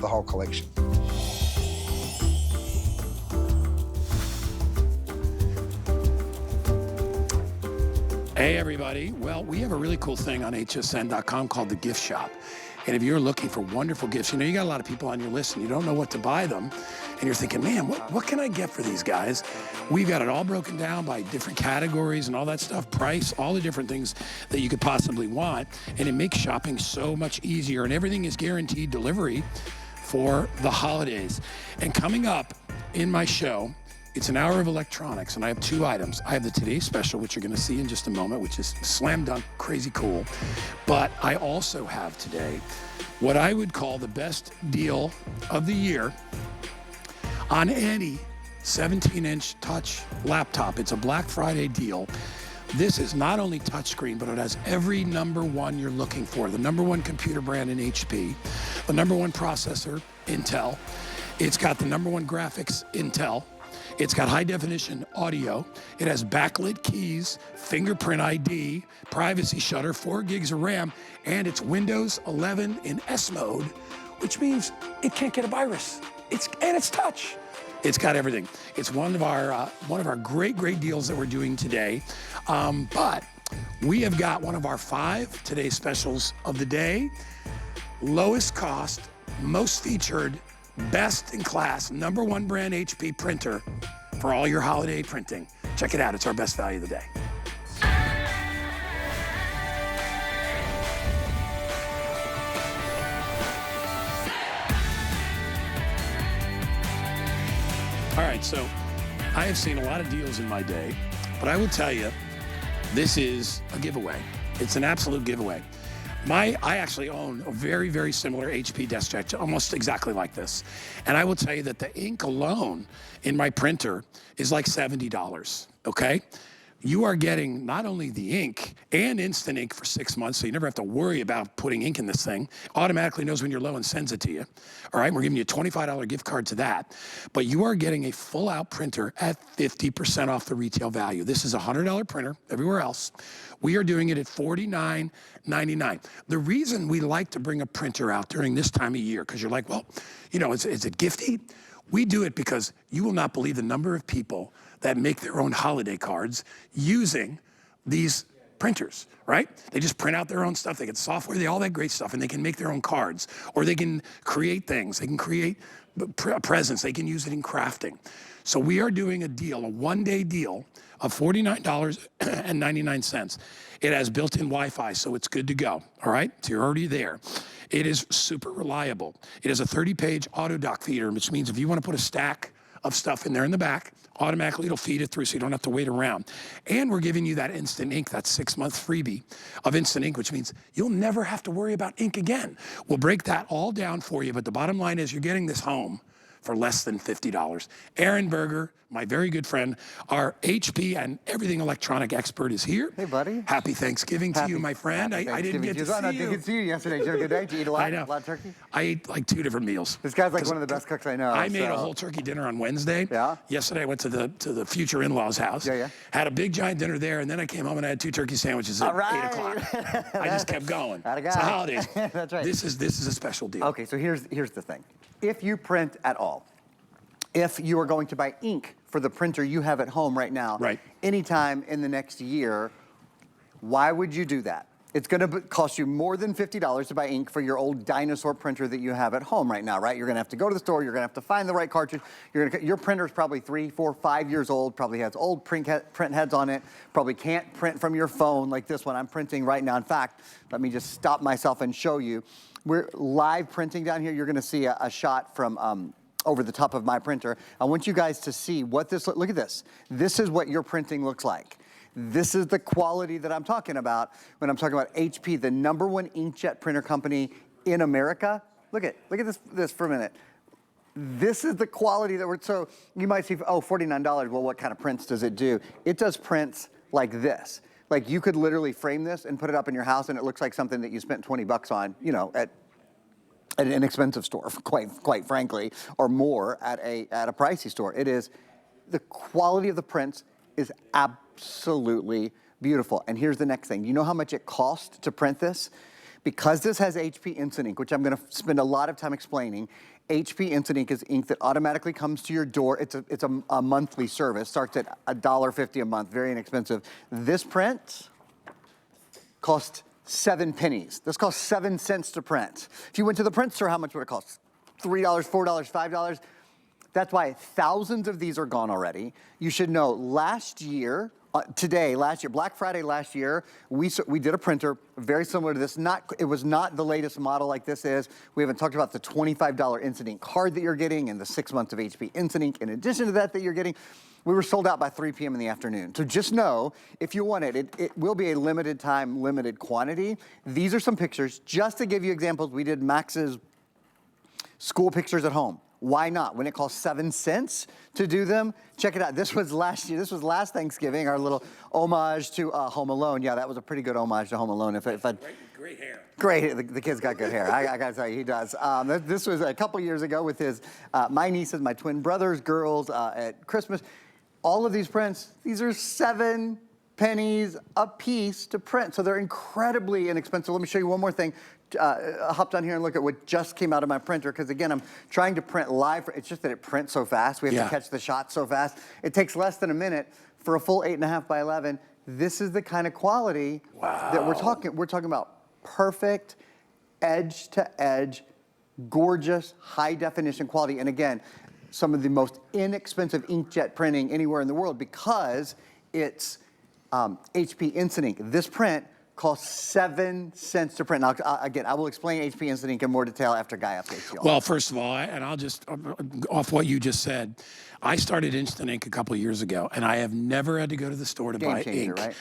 the whole collection. Hey everybody, well, we have a really cool thing on hsn.com called the gift shop. And if you're looking for wonderful gifts, you know, you got a lot of people on your list and you don't know what to buy them. And you're thinking, man, what can I get for these guys? We've got it all broken down by different categories and all that stuff, price, all the different things that you could possibly want. And it makes shopping so much easier. And everything is guaranteed delivery for the holidays. And coming up in my show, it's an hour of electronics, and I have two items. I have the Today's Special, which you're gonna see in just a moment, which is slam dunk, crazy cool. But I also have today what I would call the best deal of the year on any 17-inch touch laptop. It's a Black Friday deal. This is not only touchscreen, but it has every #1 you're looking for. The #1 computer brand in HP, the #1 processor, Intel. It's got the #1 graphics, Intel. It's got high definition audio. It has backlit keys, fingerprint ID, privacy shutter, 4 gigs of RAM, and it's Windows 11 in S mode, which means it can't get a virus. It's touch. It's got everything. It's one of our great deals that we're doing today. But we have got one of our 5 Today's Specials of the day. Lowest cost, most featured, best in class, #1 brand HP printer for all your holiday printing. Check it out, it's our best value of the day. All right, so I have seen a lot of deals in my day, but I will tell you, this is a giveaway. It's an absolute giveaway. I actually own a very similar HP desk jack, almost exactly like this. And I will tell you that the ink alone in my printer is like $70, okay? You are getting not only the ink and instant ink for 6 months, so you never have to worry about putting ink in this thing. Automatically knows when you're low and sends it to you. All right, we're giving you a $25 gift card to that. But you are getting a full out printer at 50% off the retail value. This is a $100 printer everywhere else. We are doing it at $49.99. The reason we like to bring a printer out during this time of year, because you're like, well, you know, is it gifty? We do it because you will not believe the number of people that make their own holiday cards using these printers, right? They just print out their own stuff. They get software, all that great stuff, and they can make their own cards. Or they can create things. They can create presents. They can use it in crafting. So we are doing a deal, a one-day deal of $49.99. It has built-in Wi-Fi, so it's good to go, all right? So you're already there. It is super reliable. It has a 30-page auto dock feeder, which means if you want to put a stack of stuff in there in the back, automatically it'll feed it through so you don't have to wait around. And we're giving you that instant ink, that 6-month freebie of instant ink, which means you'll never have to worry about ink again. We'll break that all down for you, but the bottom line is you're getting this home for less than $50. Aaron Berger, my very good friend, our HP and everything electronic expert is here. Hey, buddy. Happy Thanksgiving to you, my friend. I didn't get to see you. I didn't see you yesterday. Did you have a good day? Did you eat a lot? I know. A lot of turkey? I ate like 2 different meals. This guy's like one of the best cooks I know. I made a whole turkey dinner on Wednesday. Yeah? Yesterday I went to the future in-laws house. Yeah. Had a big giant dinner there, and then I came home and I had 2 turkey sandwiches at 8 o'clock. I just kept going. It's the holidays. That's right. This is a special deal. Okay, so here's the thing. If you print at all, if you are going to buy ink for the printer you have at home right now, anytime in the next year, why would you do that? It's going to cost you more than $50 to buy ink for your old dinosaur printer that you have at home right now, right? You're going to have to go to the store. You're going to have to find the right cartridge. Your printer's probably 3, 4, 5 years old, probably has old print heads on it, probably can't print from your phone like this one I'm printing right now. In fact, let me just stop myself and show you. We're live printing down here. You're going to see a shot from over the top of my printer. I want you guys to see what this, look at this. This is what your printing looks like. This is the quality that I'm talking about when I'm talking about HP, the #1 inkjet printer company in America. Look at this for a minute. This is the quality that so you might see, oh, $49, well, what kind of prints does it do? It does prints like this. Like you could literally frame this and put it up in your house and it looks like something that you spent 20 bucks on, you know, at an inexpensive store, quite frankly, or more at a pricey store. It is, the quality of the prints is absolutely beautiful. And here's the next thing. You know how much it costs to print this? Because this has HP Instant Ink, which I'm gonna spend a lot of time explaining, HP Instant Ink is ink that automatically comes to your door. It's a monthly service, starts at $1.50 a month, very inexpensive. This print cost 7 pennies. This costs 7 cents to print. If you went to the print store, how much would it cost? $3, $4, $5? That's why thousands of these are gone already. You should know last year, Black Friday last year, we did a printer very similar to this. It was not the latest model like this is. We haven't talked about the $25 Instant Ink card that you're getting and the 6 months of HP Instant Ink in addition to that you're getting. We were sold out by 3 p.m. in the afternoon. So just know, if you want it, it will be a limited time, limited quantity. These are some pictures, just to give you examples. We did Max's school pictures at home. Why not? When it costs 7 cents to do them, check it out. This was last year. This was last Thanksgiving, our little homage to Home Alone. Yeah, that was a pretty good homage to Home Alone. Great hair. Great, the kid's got good hair. I gotta tell you, he does. This was a couple years ago with my nieces, my twin brothers, girls at Christmas. All of these prints, these are 7 pennies a piece to print. So they're incredibly inexpensive. Let me show you one more thing. Hop down here and look at what just came out of my printer, because again, I'm trying to print live. It's just that it prints so fast. We have to catch the shot so fast. It takes less than a minute for a full 8.5 by 11. This is the kind of quality that we're talking. We're talking about perfect, edge to edge, gorgeous, high definition quality. And again, some of the most inexpensive inkjet printing anywhere in the world, because it's HP Instant Ink. This print costs 7 cents to print. Now, again, I will explain HP Instant Ink in more detail after Guy updates you all. Well, first of all, and I'll just, off what you just said, I started Instant Ink a couple of years ago, and I have never had to go to the store to buy ink. Right?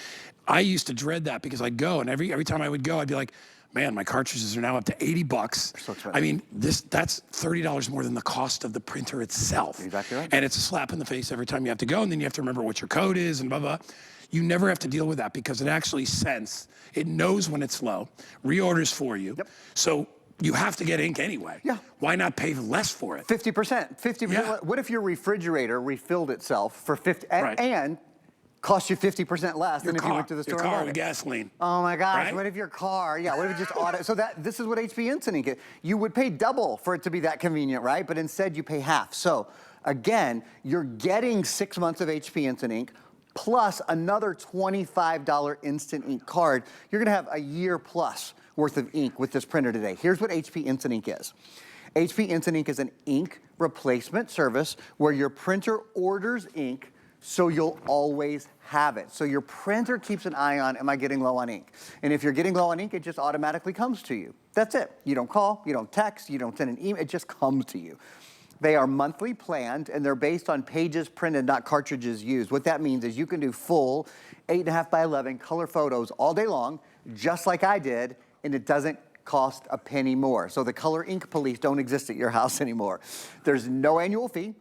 I used to dread that because I'd go, and every time I would go, I'd be like, man, my cartridges are now up to $80. So expensive. I mean, that's $30 more than the cost of the printer itself. Exactly right. And it's a slap in the face every time you have to go, and then you have to remember what your code is and blah, blah. You never have to deal with that because it actually it knows when it's low, reorders for you. Yep. So you have to get ink anyway. Yeah. Why not pay less for it? 50%. 50%. Yeah. What if your refrigerator refilled itself for 50 Right. and cost you 50% less than if you went to the store? Your car with gasoline. Oh my gosh, Right? what if your car, what if it just auto, so this is what HP Instant Ink is. You would pay double for it to be that convenient, right? But instead you pay half. So again, you're getting 6 months of HP Instant Ink plus another $25 Instant Ink card. You're gonna have a year plus worth of ink with this printer today. Here's what HP Instant Ink is. HP Instant Ink is an ink replacement service where your printer orders ink so you'll always have it. So your printer keeps an eye on, am I getting low on ink? And if you're getting low on ink, it just automatically comes to you. That's it. You don't call, you don't text, you don't send an email, it just comes to you. They are monthly planned, and they're based on pages printed, not cartridges used. What that means is you can do full 8.5 by 11 color photos all day long, just like I did, and it doesn't cost a penny more. So the color ink police don't exist at your house anymore. There's no annual fee.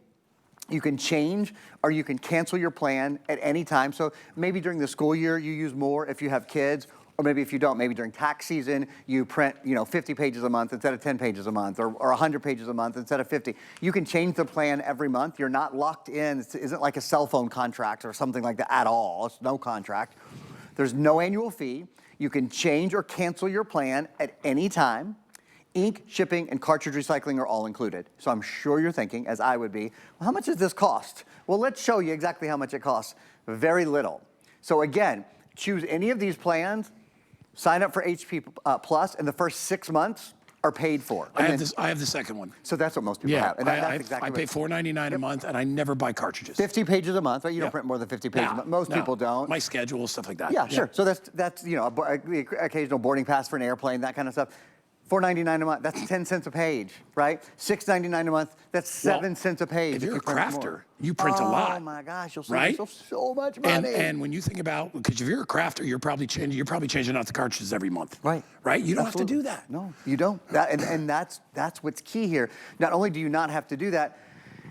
You can change or you can cancel your plan at any time. So maybe during the school year you use more if you have kids, or maybe if you don't, maybe during tax season you print 50 pages a month instead of 10 pages a month, or 100 pages a month instead of 50. You can change the plan every month. You're not locked in. It isn't like a cell phone contract or something like that at all. It's no contract. There's no annual fee. You can change or cancel your plan at any time. Ink, shipping, and cartridge recycling are all included. So I'm sure you're thinking, as I would be, well, how much does this cost? Well, let's show you exactly how much it costs. Very little. So again, choose any of these plans, sign up for HP Plus, and the first 6 months are paid for. I have the second one. So that's what most people have. And that's exactly I pay $4.99 a month, and I never buy cartridges. 50 pages a month, right? You don't print more than 50 pages a month. Most people don't. My schedule, stuff like that. Yeah, sure. So that's the occasional boarding pass for an airplane, that kind of stuff. $4.99 a month, that's 10 cents a page, right? $6.99 a month, that's 7 cents a page. If you're a crafter, you print a lot. Oh my gosh, you'll save yourself so much money. And when you think about, because if you're a crafter, you're probably changing out the cartridges every month. Right. Right? You don't have to do that. No, you don't. And that's what's key here. Not only do you not have to do that,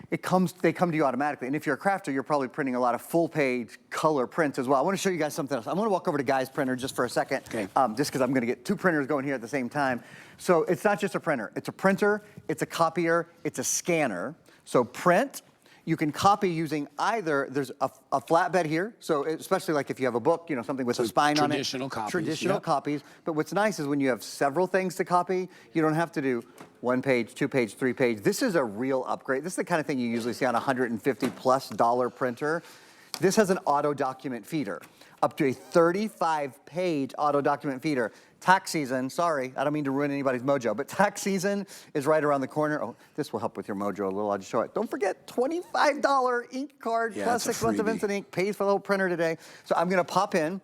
they come to you automatically. And if you're a crafter, you're probably printing a lot of full-page color prints as well. I want to show you guys something else. I'm going to walk over to Guy's printer just for a second, just because I'm going to get 2 printers going here at the same time. So it's not just a printer. It's a printer, it's a copier, it's a scanner. So print, You can copy using either, there's a flatbed here, so especially like if you have a book, you know, something with a spine on it. Traditional copies. Traditional copies. But what's nice is when you have several things to copy, you don't have to do 1 page, 2 page, 3 page. This is a real upgrade. This is the kind of thing you usually see on a $150+ printer. This has an auto document feeder, up to a 35-page auto document feeder. Tax season, sorry, I don't mean to ruin anybody's mojo, but tax season is right around the corner. Oh, this will help with your mojo a little, I'll just show it. Don't forget, $25 ink card plus 6 months of instant ink, pays for the whole printer today. So I'm gonna pop in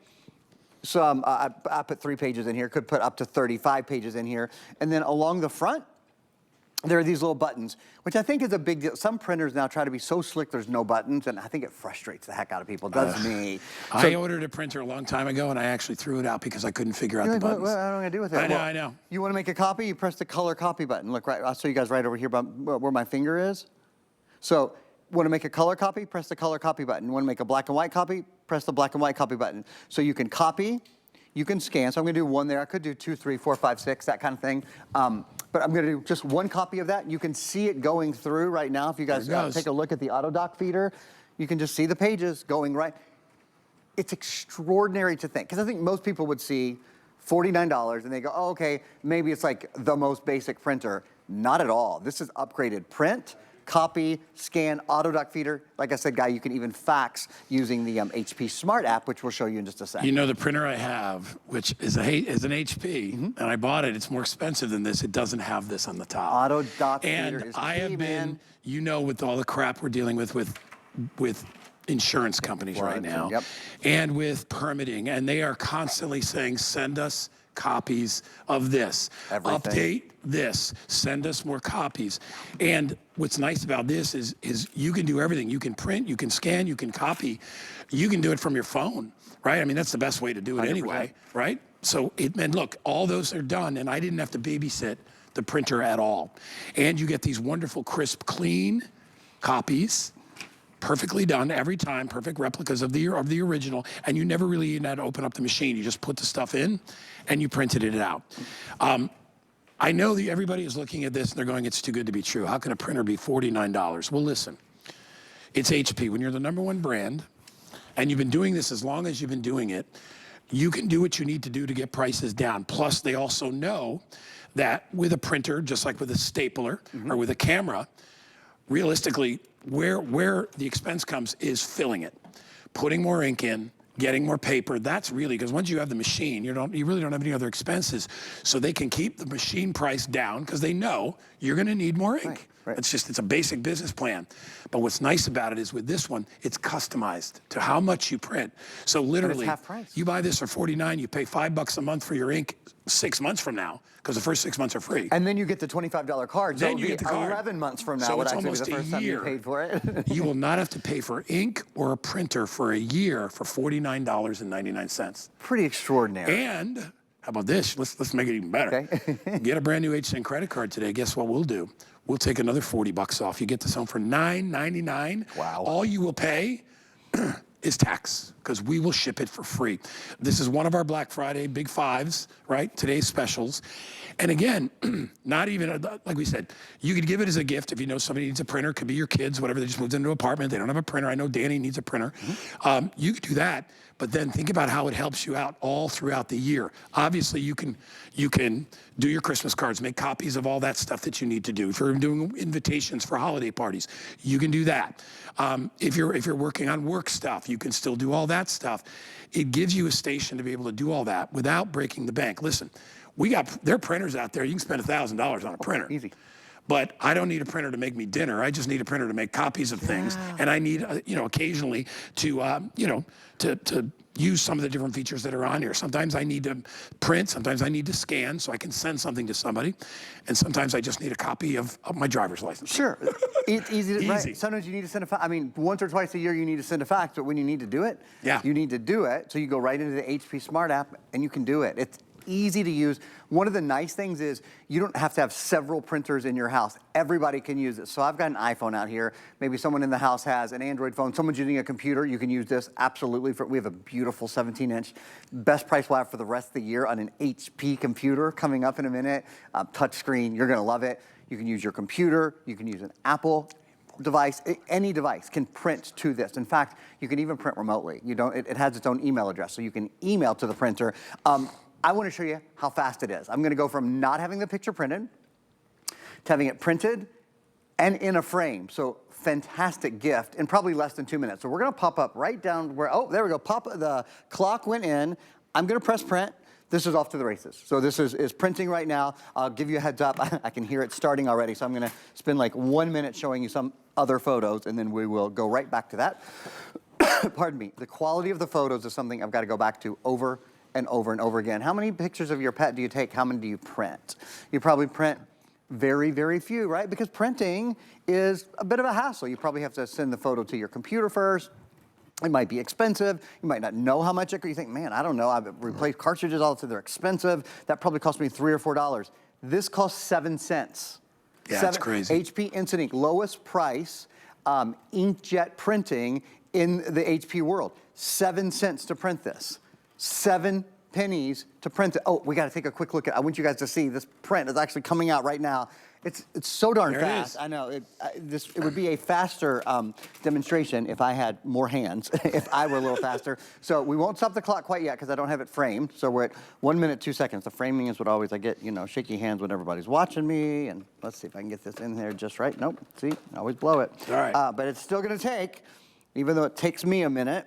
some, I put 3 pages in here, could put up to 35 pages in here. And then along the front, there are these little buttons, which I think is a big deal. Some printers now try to be so slick there's no buttons, and I think it frustrates the heck out of people. It does me. I ordered a printer a long time ago, and I actually threw it out because I couldn't figure out the buttons. What am I going to do with it? I know. You want to make a copy? You press the color copy button. Look, right, I'll show you guys right over here where my finger is. So, want to make a color copy? Press the color copy button. Want to make a black and white copy? Press the black and white copy button. So you can copy, you can scan. So I'm going to do 1 there. I could do 2, 3, 4, 5, 6, that kind of thing. But I'm going to do just 1 copy of that. You can see it going through right now. If you guys take a look at the AutoDoc feeder, you can just see the pages going right. It's extraordinary to think, because I think most people would see $49 and they go, oh, okay, maybe it's like the most basic printer. Not at all. This is upgraded print, copy, scan, AutoDoc feeder. Like I said, Guy, you can even fax using the HP Smart app, which we'll show you in just a second. You know, the printer I have, which is an HP, and I bought it, it's more expensive than this. It doesn't have this on the top. AutoDoc feeder is I have been, you know, with all the crap we're dealing with insurance companies right now, and with permitting, and they are constantly saying, send us copies of this, update this, send us more copies. And what's nice about this is you can do everything. You can print, you can scan, you can copy, you can do it from your phone, right? I mean, that's the best way to do it 100%. Anyway, right? So, and look, all those are done, and I didn't have to babysit the printer at all. And you get these wonderful, crisp, clean copies, perfectly done every time, perfect replicas of the original, and you never really even had to open up the machine. You just put the stuff in, and you printed it out. I know that everybody is looking at this and they're going, it's too good to be true. How can a printer be $49? Well, listen, it's HP. When you're the #1 brand, and you've been doing this as long as you've been doing it, you can do what you need to do to get prices down. Plus, they also know that with a printer, just like with a stapler or with a camera, realistically, where the expense comes is filling it, putting more ink in, getting more paper. That's really, because once you have the machine, you really don't have any other expenses. So they can keep the machine price down because they know you're going to need more ink. Right. It's a basic business plan. But what's nice about it is with this one, it's customized to how much you print. So literally, half price. You buy this for $49, you pay $5 a month for your ink 6 months from now, because the first 6 months are free. And then you get the $25 card. Then you get the card. 11 months from now so would it's actually be almost the first time you paid for it. You will not have to pay for ink or a printer for a year for $49.99. Pretty extraordinary. And how about this? Let's make it even better. Okay. Get a brand new HSN credit card today. Guess what we'll do? We'll take another $40 off. You get this home for $9.99. Wow. All you will pay is tax, because we will ship it for free. This is one of our Black Friday Big Fives, right? Today's specials. And again, not even, like we said, you could give it as a gift if you know somebody needs a printer. It could be your kids, whatever, they just moved into an apartment, they don't have a printer. I know Danny needs a printer. You could do that, but then think about how it helps you out all throughout the year. Obviously, you can do your Christmas cards, make copies of all that stuff that you need to do. If you're doing invitations for holiday parties, you can do that. If you're working on work stuff, you can still do all that stuff. It gives you a station to be able to do all that without breaking the bank. Listen, there are printers out there. You can spend $1,000 on a printer. Easy. But I don't need a printer to make me dinner. I just need a printer to make copies of things. And I need, occasionally to use some of the different features that are on here. Sometimes I need to print, sometimes I need to scan so I can send something to somebody. And sometimes I just need a copy of my driver's license. Sure, it's easy. Right. Sometimes you need to send a fax. I mean, once or twice a year you need to send a fax, but when you need to do it, you need to do it. So you go right into the HP Smart app and you can do it. It's easy to use. One of the nice things is you don't have to have several printers in your house. Everybody can use it. So I've got an iPhone out here. Maybe someone in the house has an Android phone. Someone's using a computer. You can use this absolutely. We have a beautiful 17-inch. Best price we'll have for the rest of the year on an HP computer coming up in a minute. Touch screen. You're going to love it. You can use your computer. You can use an Apple device, any device can print to this. In fact, you can even print remotely. It has its own email address, so you can email to the printer. I want to show you how fast it is. I'm going to go from not having the picture printed to having it printed and in a frame. So fantastic gift in probably less than 2 minutes. So we're going to pop up right down where, oh, there we go. The clock went in. I'm going to press print. This is off to the races. So this is printing right now. I'll give you a heads up. I can hear it starting already. So I'm going to spend like 1 minute showing you some other photos, and then we will go right back to that. Pardon me. The quality of the photos is something I've got to go back to over and over and over again. How many pictures of your pet do you take? How many do you print? You probably print very, very few, right? Because printing is a bit of a hassle. You probably have to send the photo to your computer first. It might be expensive. You might not know how much you think, man, I don't know. I've replaced cartridges all the time. They're expensive. That probably cost me $3 or $4. This costs 7 cents. Yeah, that's crazy. HP Instant Ink, lowest price inkjet printing in the HP world. 7 cents to print this. 7 pennies to print it. Oh, we got to take a quick look at. I want you guys to see this print is actually coming out right now. It's so darn fast. I know. It would be a faster demonstration if I had more hands, if I were a little faster. So we won't stop the clock quite yet because I don't have it framed. So we're at 1 minute, 2 seconds. The framing is what always I get, shaky hands when everybody's watching me. And let's see if I can get this in there just right. Nope. See, I always blow it. All right. But it's still going to take, even though it takes me a minute,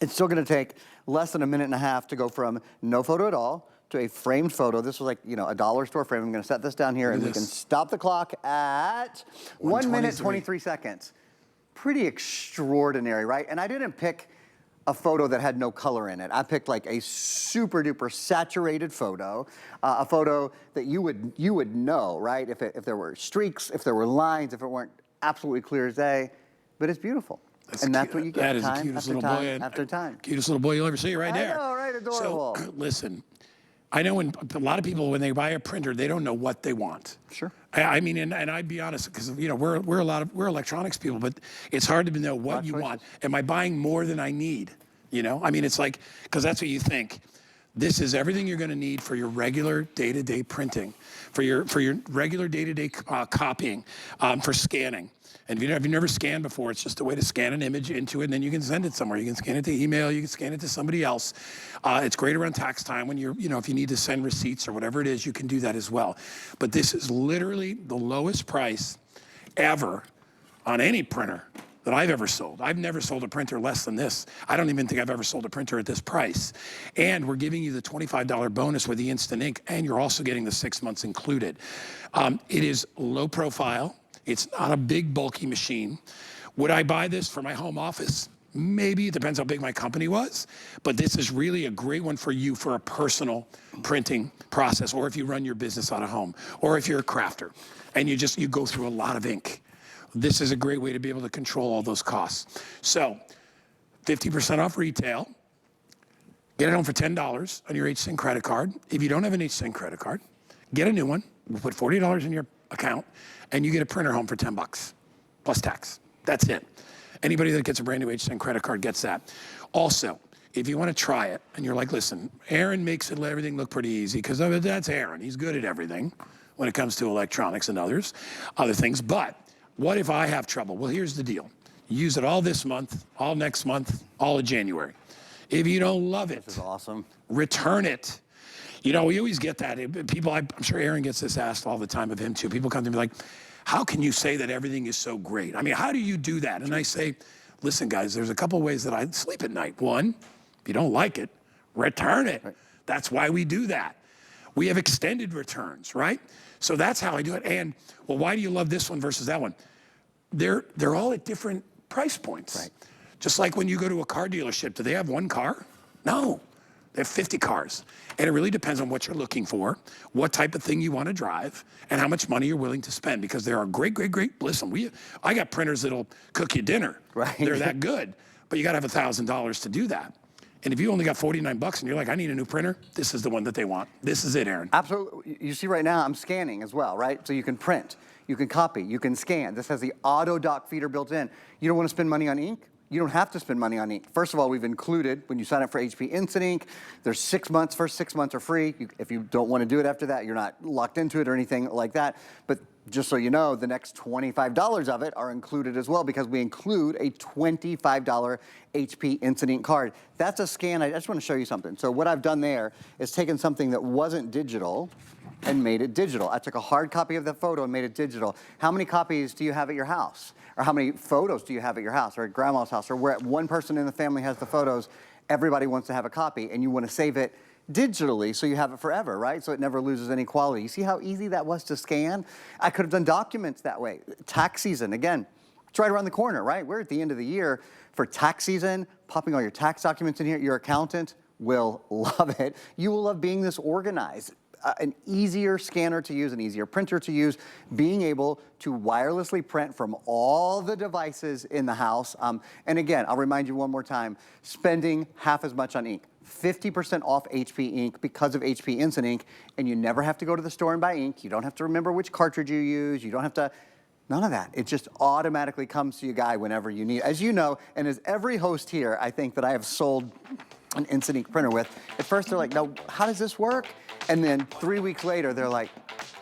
it's still going to take less than 1.5 minutes to go from no photo at all to a framed photo. This was like, a dollar store frame. I'm going to set this down here, and we can stop the clock at 1 minute, 23 seconds. Pretty extraordinary, right? And I didn't pick a photo that had no color in it. I picked like a super duper saturated photo, a photo that you would know, right? If there were streaks, if there were lines, if it weren't absolutely clear as day, but it's beautiful. That's what you get. That is the cutest little boy after time. Cutest little boy you'll ever see right there. I know, right? Adorable. So, listen, I know when a lot of people, when they buy a printer, they don't know what they want. Sure. I mean, and I'd be honest, because we're electronics people, but it's hard to know what you want. Am I buying more than I need? I mean, it's like, because that's what you think. This is everything you're going to need for your regular day-to-day printing, for your regular day-to-day copying, for scanning. And if you've never scanned before, it's just a way to scan an image into it, and then you can send it somewhere. You can scan it to email, you can scan it to somebody else. It's great around tax time when if you need to send receipts or whatever it is, you can do that as well. But this is literally the lowest price ever on any printer that I've ever sold. I've never sold a printer less than this. I don't even think I've ever sold a printer at this price. And we're giving you the $25 bonus with the Instant Ink, and you're also getting the 6 months included. It is low profile. It's not a big, bulky machine. Would I buy this for my home office? Maybe. It depends how big my company was. But this is really a great one for you for a personal printing process, or if you run your business out of home, or if you're a crafter and you go through a lot of ink. This is a great way to be able to control all those costs. So 50% off retail. Get it home for $10 on your HSN credit card. If you don't have an HSN credit card, get a new one. We'll put $40 in your account, and you get a printer home for $10 plus tax. That's it. Anybody that gets a brand new HSN credit card gets that. Also, if you want to try it and you're like, listen, Aaron makes everything look pretty easy because that's Aaron. He's good at everything when it comes to electronics and other things. But what if I have trouble? Well, here's the deal. Use it all this month, all next month, all of January. If you don't love it, this is awesome. Return it. We always get that. People, I'm sure Aaron gets this asked all the time of him too. People come to me like, how can you say that everything is so great? I mean, how do you do that? And I say, listen, guys, there's a couple ways that I sleep at night. One, if you don't like it, return it. Right. That's why we do that. We have extended returns, right? So that's how I do it. And, well, why do you love this one versus that one? They're all at different price points. Right. Just like when you go to a car dealership, do they have one car? No. They have 50 cars. And it really depends on what you're looking for, what type of thing you want to drive, and how much money you're willing to spend. Because there are great, listen, I got printers that'll cook you dinner. Right. They're that good. But you got to have $1,000 to do that. And if you only got $49 and you're like, I need a new printer, this is the one that they want. This is it, Aaron. Absolutely. You see right now, I'm scanning as well, right? So you can print, you can copy, you can scan. This has the auto dock feeder built in. You don't want to spend money on ink? you don't have to spend money on ink. First of all, we've included, when you sign up for HP Instant Ink, there's 6 months, first 6 months are free. If you don't want to do it after that, you're not locked into it or anything like that. But just so you know, the next $25 of it are included as well, because we include a $25 HP Instant Ink card. That's a scan. I just want to show you something. So what I've done there is taken something that wasn't digital and made it digital. I took a hard copy of the photo and made it digital. How many copies do you have at your house? Or how many photos do you have at your house or at grandma's house, or where one person in the family has the photos, everybody wants to have a copy, and you want to save it digitally so you have it forever, right? So it never loses any quality. You see how easy that was to scan? I could have done documents that way. Tax season, again, it's right around the corner, right? We're at the end of the year. For tax season, popping all your tax documents in here, your accountant will love it. You will love being this organized. An easier scanner to use, an easier printer to use, being able to wirelessly print from all the devices in the house. And again, I'll remind you one more time, spending half as much on ink. 50% off HP ink because of HP Instant Ink, and you never have to go to the store and buy ink. You don't have to remember which cartridge you use. You don't have to, none of that. It just automatically comes to you, guy, whenever you need. As you know, and as every host here, I think that I have sold an Instant Ink printer with, at first they're like, no, how does this work? And then 3 weeks later, they're like,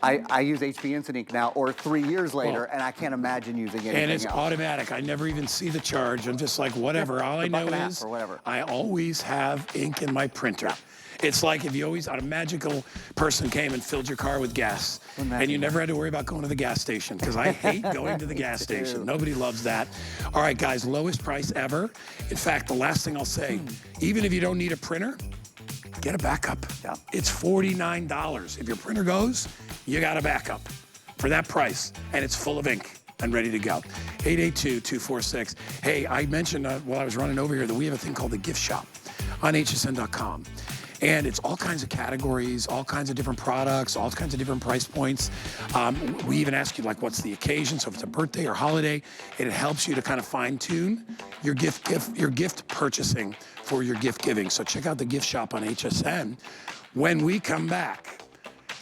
I use HP Instant Ink now, or 3 years later, and I can't imagine using anything And it's else. automatic. I never even see the charge. I'm just like, whatever. All I know is I always have ink in my printer. Yeah. It's like if you always, a magical person came and filled your car with gas, and you never had to worry about going to the gas station, because I hate going to the gas station. Nobody loves that. All right, guys, lowest price ever. In fact, the last thing I'll say, even if you don't need a printer, get a backup. Yeah. It's $49. If your printer goes, you got a backup for that price, and it's full of ink and ready to go. 882-246. Hey, I mentioned while I was running over here that we have a thing called the gift shop on hsn.com. And it's all kinds of categories, all kinds of different products, all kinds of different price points. We even ask you, like, what's the occasion? So if it's a birthday or holiday, it helps you to kind of fine tune your gift purchasing for your gift giving. So check out the gift shop on HSN. When we come back,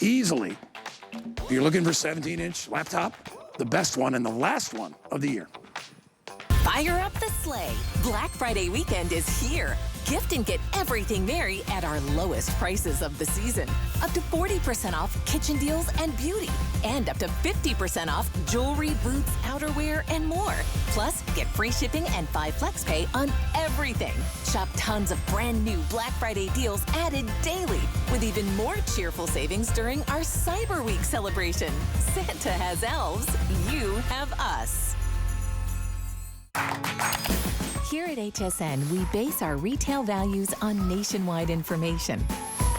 easily, if you're looking for 17-inch laptop, the best one and the last one of the year. Fire up the sleigh. Black Friday weekend is here. Gift and get everything merry at our lowest prices of the season. Up to 40% off kitchen deals and beauty. And up to 50% off jewelry, boots, outerwear, and more. Plus, get free shipping and 5 flex pay on everything. Shop tons of brand new Black Friday deals added daily, with even more cheerful savings during our Cyber Week celebration. Santa has elves, you have us. Here at HSN, we base our retail values on nationwide information.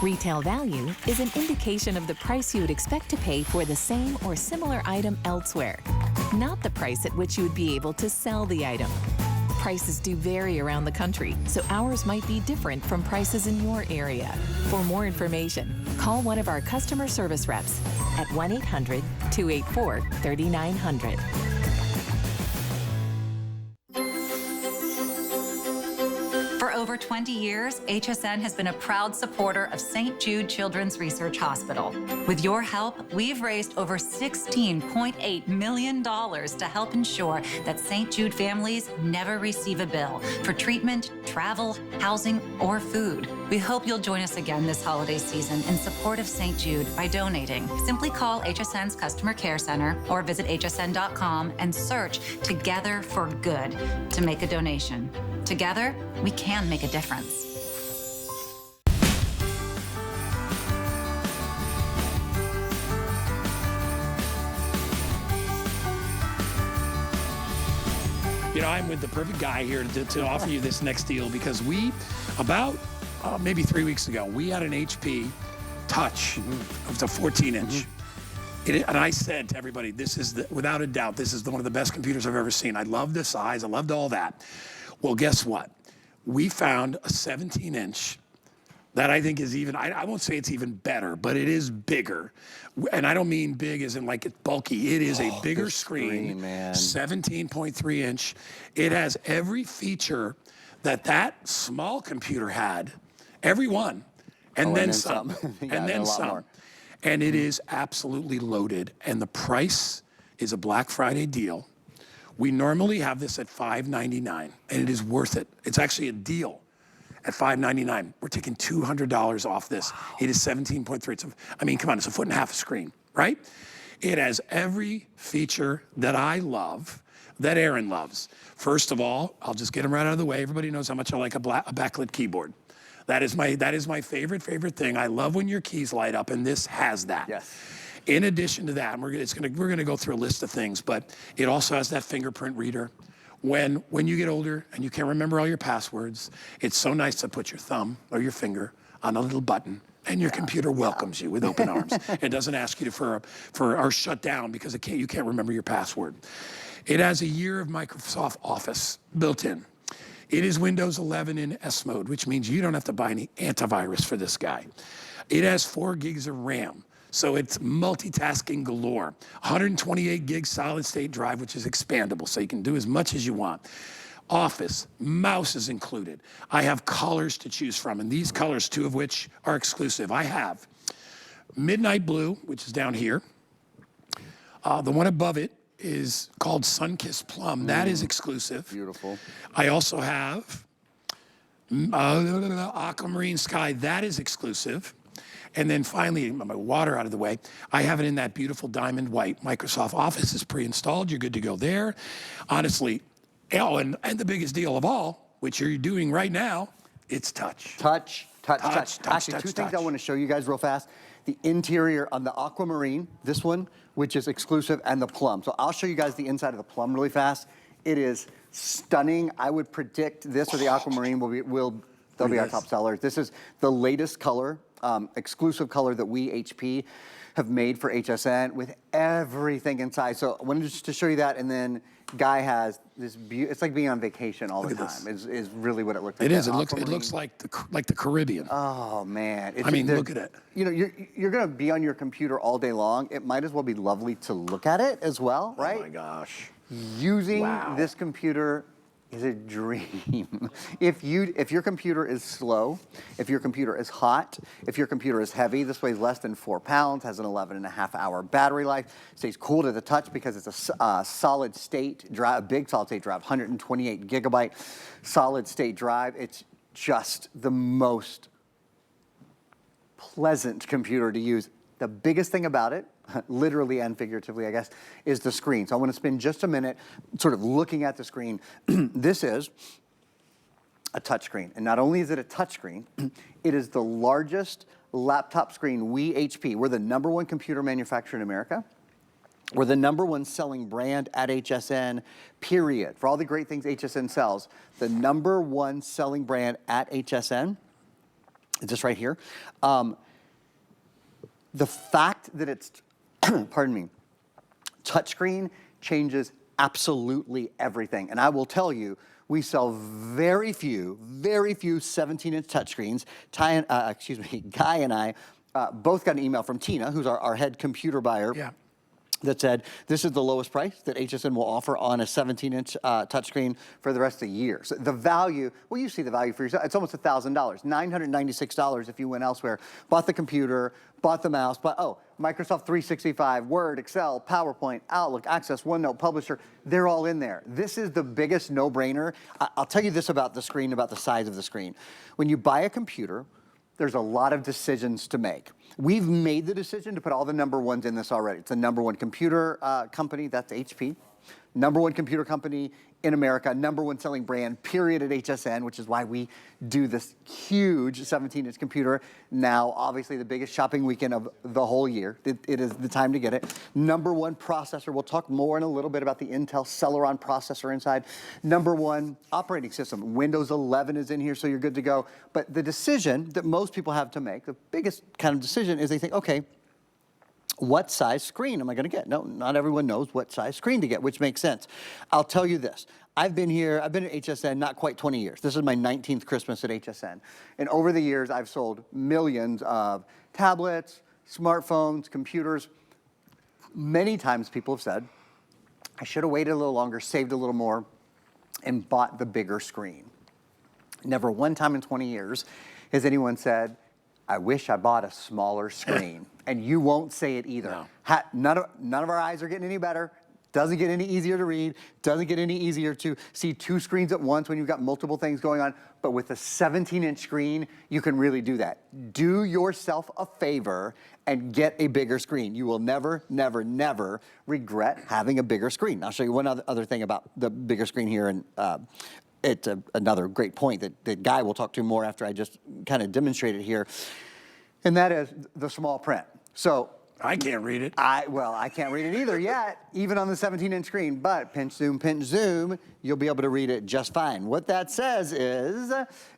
Retail value is an indication of the price you would expect to pay for the same or similar item elsewhere, not the price at which you would be able to sell the item. Prices do vary around the country, so ours might be different from prices in your area. For more information, call one of our customer service reps at 1-800-284-3900. For over 20 years, HSN has been a proud supporter of St. Jude Children's Research Hospital. With your help, we've raised over $16.8 million to help ensure that St. Jude families never receive a bill for treatment, travel, housing, or food. We hope you'll join us again this holiday season in support of St. Jude by donating. Simply call HSN's Customer Care Center or visit hsn.com and search Together for Good to make a donation. Together, we can make a difference. You know, I'm with the perfect guy here to offer you this next deal, because we, about maybe 3 weeks ago, we had an HP Touch. It was a 14-inch. And I said to everybody, this is, without a doubt, this is one of the best computers I've ever seen. I love the size. I loved all that. Well, guess what? We found a 17-inch that I think is even, I won't say it's even better, but it is bigger. And I don't mean big as in like it's bulky. It is a bigger screen, 17.3 inch. It has every feature that small computer had, every one, and then some, and then some. And it is absolutely loaded. And the price is a Black Friday deal. We normally have this at $599, and it is worth it. It's actually a deal at $599. We're taking $200 off this. Wow. It is 17.3. I mean, come on, it's a foot and a half of screen, right? It has every feature that I love, that Aaron loves. First of all, I'll just get them right out of the way. Everybody knows how much I like a backlit keyboard. That is my favorite thing. I love when your keys light up, and this has that. Yes. In addition to that, we're gonna go through a list of things, but it also has that fingerprint reader. When you get older and you can't remember all your passwords, it's so nice to put your thumb or your finger on a little button, and your computer welcomes you with open arms. It doesn't ask you or shut down because you can't remember your password. It has a year of Microsoft Office built in. It is Windows 11 in S mode, which means you don't have to buy any antivirus for this guy. It has 4 gigs of RAM, so it's multitasking galore. 128 gig solid state drive, which is expandable, so you can do as much as you want. Office, mouse is included. I have colors to choose from, and these colors, 2 of which are exclusive. I have Midnight Blue, which is down here. The one above it is called Sunkissed Plum. That is exclusive. Beautiful. I also have Aquamarine Sky. That is exclusive. And then finally, my water out of the way, I have it in that beautiful diamond white. Microsoft Office is pre-installed. You're good to go there. Honestly, and the biggest deal of all, which you're doing right now, it's touch. Touch. Actually, 2 things I want to show you guys real fast. The interior on the Aquamarine, this one, which is exclusive, and the Plum. So I'll show you guys the inside of the Plum really fast. It is stunning. I would predict this or the Aquamarine they'll be our top sellers. This is the latest color, exclusive color that we, HP, have made for HSN with everything inside. So I wanted just to show you that, and then Guy has this it's like being on vacation all the time. Is really what it looks like. It is. It looks like the Caribbean. Oh man! I mean, look at it. You know, you're gonna be on your computer all day long. It might as well be lovely to look at it as well, right? Oh my gosh! Using this computer is a dream. If your computer is slow, if your computer is hot, if your computer is heavy, this weighs less than 4 pounds, has an 11.5-hour battery life, stays cool to the touch because it's a solid state drive, a big solid state drive, 128 gigabyte solid state drive. It's just the most pleasant computer to use. The biggest thing about it, literally and figuratively, I guess, is the screen. So I want to spend just a minute sort of looking at the screen. This is a touchscreen. And not only is it a touchscreen, it is the largest laptop screen we're the #1 computer manufacturer in America. We're the #1 selling brand at HSN, period. For all the great things HSN sells, the #1 selling brand at HSN is this right here. The fact that it's, pardon me, touchscreen changes absolutely everything. And I will tell you, we sell very few 17-inch touchscreens. Guy and I both got an email from Tina, who's our head computer buyer. Yeah. That said, this is the lowest price that HSN will offer on a 17-inch touchscreen for the rest of the year. So the value, well, you see the value for yourself. It's almost $1,000, $996 if you went elsewhere. Bought the computer, bought the mouse, Microsoft 365, Word, Excel, PowerPoint, Outlook, Access, OneNote, Publisher, they're all in there. This is the biggest no-brainer. I'll tell you this about the screen, about the size of the screen. When you buy a computer, there's a lot of decisions to make. We've made the decision to put all the #1s in this already. It's the #1 computer company, that's HP. #1 computer company in America, #1 selling brand, period, at HSN, which is why we do this huge 17-inch computer. Now, obviously, the biggest shopping weekend of the whole year. It is the time to get it. #1 processor. We'll talk more in a little bit about the Intel Celeron processor inside. #1 operating system. Windows 11 is in here, so you're good to go. But the decision that most people have to make, the biggest kind of decision, is they think, okay, what size screen am I going to get? No, not everyone knows what size screen to get, which makes sense. I'll tell you this. I've been at HSN not quite 20 years. This is my 19th Christmas at HSN. And over the years, I've sold millions of tablets, smartphones, computers. Many times people have said, I should have waited a little longer, saved a little more, and bought the bigger screen. Never one time in 20 years has anyone said, I wish I bought a smaller screen. And you won't say it either. No. None of our eyes are getting any better. Doesn't get any easier to read, doesn't get any easier to see two screens at once when you've got multiple things going on. But with a 17-inch screen, you can really do that. Do yourself a favor and get a bigger screen. You will never, never, never regret having a bigger screen. I'll show you one other thing about the bigger screen here, and it's another great point that Guy will talk to more after I just kind of demonstrated here, and that is the small print. So I can't read it. I can't read it either yet, even on the 17-inch screen, but pinch, zoom, you'll be able to read it just fine. What that says is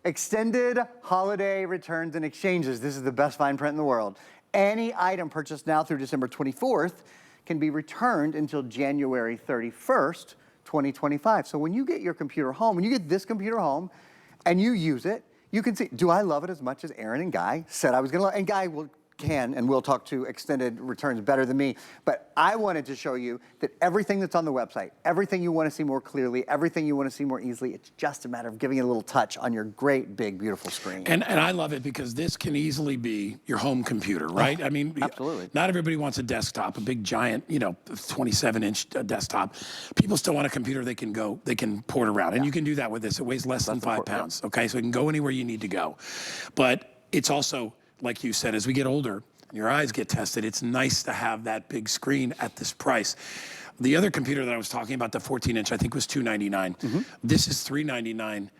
extended holiday returns and exchanges. This is the best fine print in the world. Any item purchased now through December 24th can be returned until January 31st, 2025. So when you get your computer home, when you get this computer home and you use it, you can see, do I love it as much as Aaron and Guy said I was gonna love it? And Guy can and will talk to extended returns better than me, but I wanted to show you that everything that's on the website, everything you want to see more clearly, everything you want to see more easily, it's just a matter of giving it a little touch on your great, big, beautiful screen. And I love it because this can easily be your home computer, right? I mean, absolutely. Not everybody wants a desktop, a big giant, 27-inch desktop. People still want a computer they can port around, and you can do that with this. It weighs less than 5 pounds, okay? So it can go anywhere you need to go. But it's also, like you said, as we get older, your eyes get tested, it's nice to have that big screen at this price. The other computer that I was talking about, the 14-inch, I think was $299. This is $399.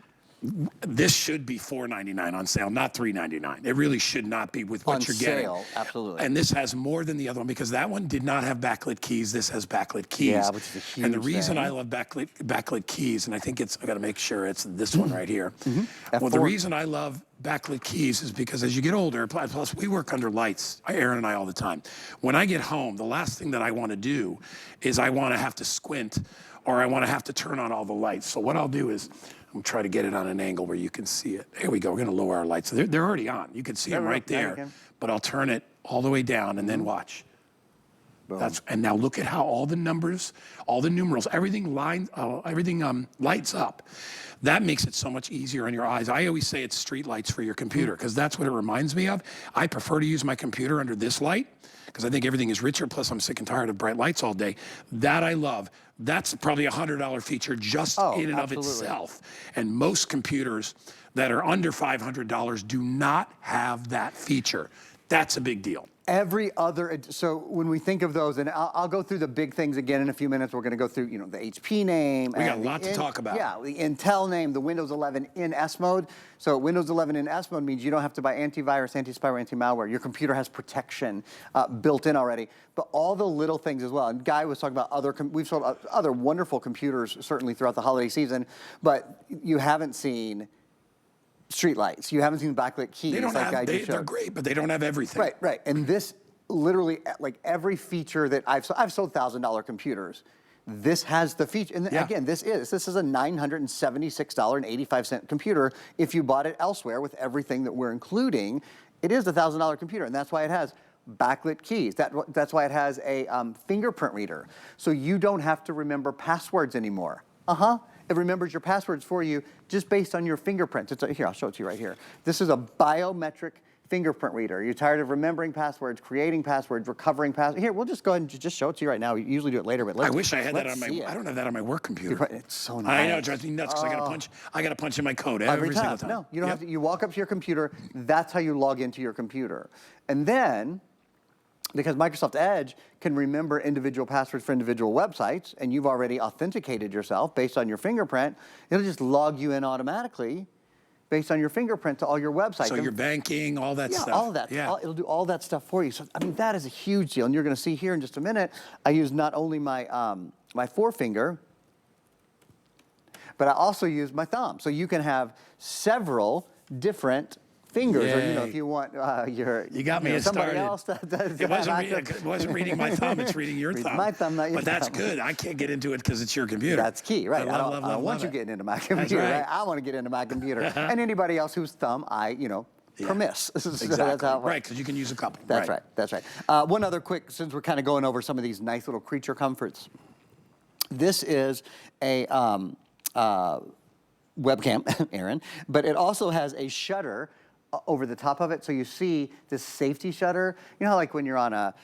This should be $499 on sale, not $399. It really should not be with what you're getting. On sale, absolutely. And this has more than the other one because that one did not have backlit keys. This has backlit keys. Yeah, which is a huge And the reason thing. I love backlit keys, and I think I got to make sure it's this one right here. Well, F4. the reason I love backlit keys is because as you get older, plus we work under lights, Aaron and I, all the time. When I get home, the last thing that I want to do is I want to have to squint or I want to have to turn on all the lights. So what I'll do is I'm try to get it on an angle where you can see it. Here we go. We're going to lower our lights. They're already on. You can see them right there. But I'll turn it all the way down and then watch. Boom. And now look at how all the numbers, all the numerals, everything lights up. That makes it so much easier on your eyes. I always say it's street lights for your computer because that's what it reminds me of. I prefer to use my computer under this light because I think everything is richer. Plus, I'm sick and tired of bright lights all day. That I love. That's probably a $100 feature just in and of itself. And most computers that are under $500 do not have that feature. That's a big deal. Every other, so when we think of those, and I'll go through the big things again in a few minutes. We're going to go through, the HP name. We got a lot to talk about. Yeah, the Intel name, the Windows 11 in S mode. So Windows 11 in S mode means you don't have to buy antivirus, anti-spyware, anti-malware. Your computer has protection built in already. But all the little things as well. And Guy was talking about we've sold other wonderful computers certainly throughout the holiday season, but you haven't seen street lights. You haven't seen backlit keys. They don't like have, they're great, but they don't have everything. Right. And this literally, like every feature that I've sold $1,000 computers. This has the feature. And again, this is a $976.85 computer. If you bought it elsewhere with everything that we're including, it is a $1,000 computer. And that's why it has backlit keys. That's why it has a fingerprint reader. So you don't have to remember passwords anymore. It remembers your passwords for you just based on your fingerprints. Here, I'll show it to you right here. This is a biometric fingerprint reader. You're tired of remembering passwords, creating passwords, recovering passwords. Here, we'll just go ahead and just show it to you right now. We usually do it later, but I wish I had that on I don't have that on my work computer. It's so nice. I know, it drives me nuts because I got to punch in my code every single time. No, you don't have to. You walk up to your computer. That's how you log into your computer. And then, because Microsoft Edge can remember individual passwords for individual websites, and you've already authenticated yourself based on your fingerprint, it'll just log you in automatically based on your fingerprint to all your websites. So your banking, all that stuff. All of that. Yeah, it'll do all that stuff for you. So, I mean, that is a huge deal. And you're going to see here in just a minute, I use not only my, my forefinger, but I also use my thumb. So you can have several different fingers, or if you want you got me somebody started. else It wasn't reading my thumb; it's reading your thumb. My thumb, not your But that's thumb. good. I can't get into it because it's your computer. That's key, right? I don't want you it. getting into my computer. right. I want to get into my computer, and anybody else whose thumb I permiss. Exactly. That's how it works. Right, because you can use a couple. That's right. That's right. One other quick, since we're kind of going over some of these nice little creature comforts. This is a webcam, Aaron, but it also has a shutter over the top of it, so you see this safety shutter. You know how like when you're on a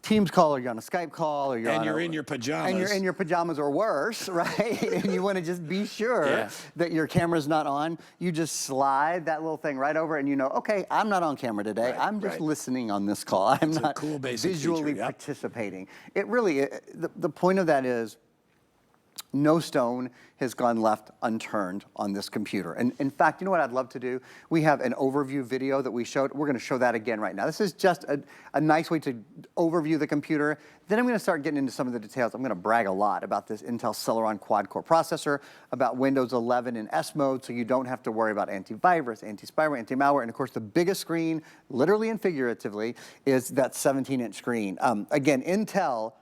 Teams call, or you're on a Skype call, or you're in your pajamas. And you're in your pajamas or worse, right? And you want to just be sure that your camera's not on. You just slide that little thing right over and you know, okay, I'm not on camera today. I'm just listening on this call. I'm not cool basic visually feature, participating. It really, the point of that is no stone has gone left unturned on this computer. And in fact, you know what I'd love to do? We have an overview video that we showed. We're going to show that again right now. This is just a nice way to overview the computer. Then I'm going to start getting into some of the details. I'm going to brag a lot about this Intel Celeron quad-core processor, about Windows 11 in S mode, so you don't have to worry about antivirus, anti-spyware, anti-malware. And of course, the biggest screen, literally and figuratively, is that 17-inch screen. Again, Intel,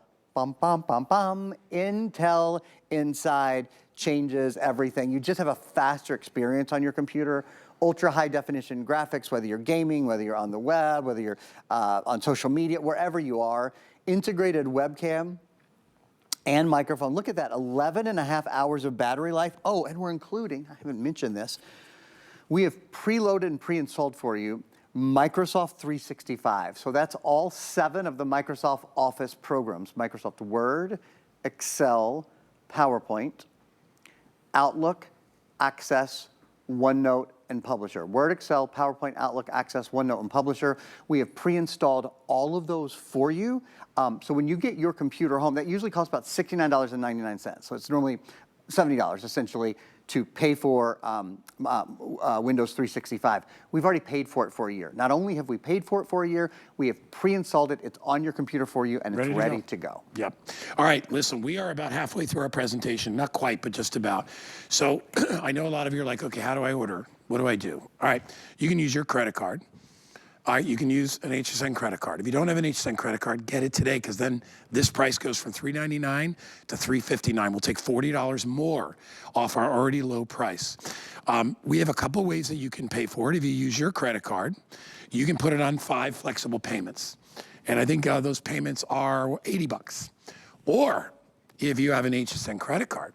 Intel inside changes everything. You just have a faster experience on your computer. Ultra high definition graphics, whether you're gaming, whether you're on the web, whether you're on social media, wherever you are. Integrated webcam and microphone. Look at that, 11.5 hours of battery life. Oh, and we're including, I haven't mentioned this, we have preloaded and pre-installed for you Microsoft 365. So that's all 7 of the Microsoft Office programs. Microsoft Word, Excel, PowerPoint, Outlook, Access, OneNote, and Publisher. Word, Excel, PowerPoint, Outlook, Access, OneNote, and Publisher. We have pre-installed all of those for you. So when you get your computer home, that usually costs about $69.99. So it's normally $70 essentially to pay for Windows 365. We've already paid for it for a year. Not only have we paid for it for a year, we have pre-installed it. It's on your computer for you, and it's ready to go. Yep. All right, listen, we are about halfway through our presentation. Not quite, but just about. So I know a lot of you are like, okay, how do I order? What do I do? All right, you can use your credit card. All right, you can use an HSN credit card. If you don't have an HSN credit card, get it today, because then this price goes from $399 to $359. We'll take $40 more off our already low price. We have a couple ways that you can pay for it. If you use your credit card, you can put it on 5 flexible payments. And I think those payments are 80 bucks. Or if you have an HSN credit card,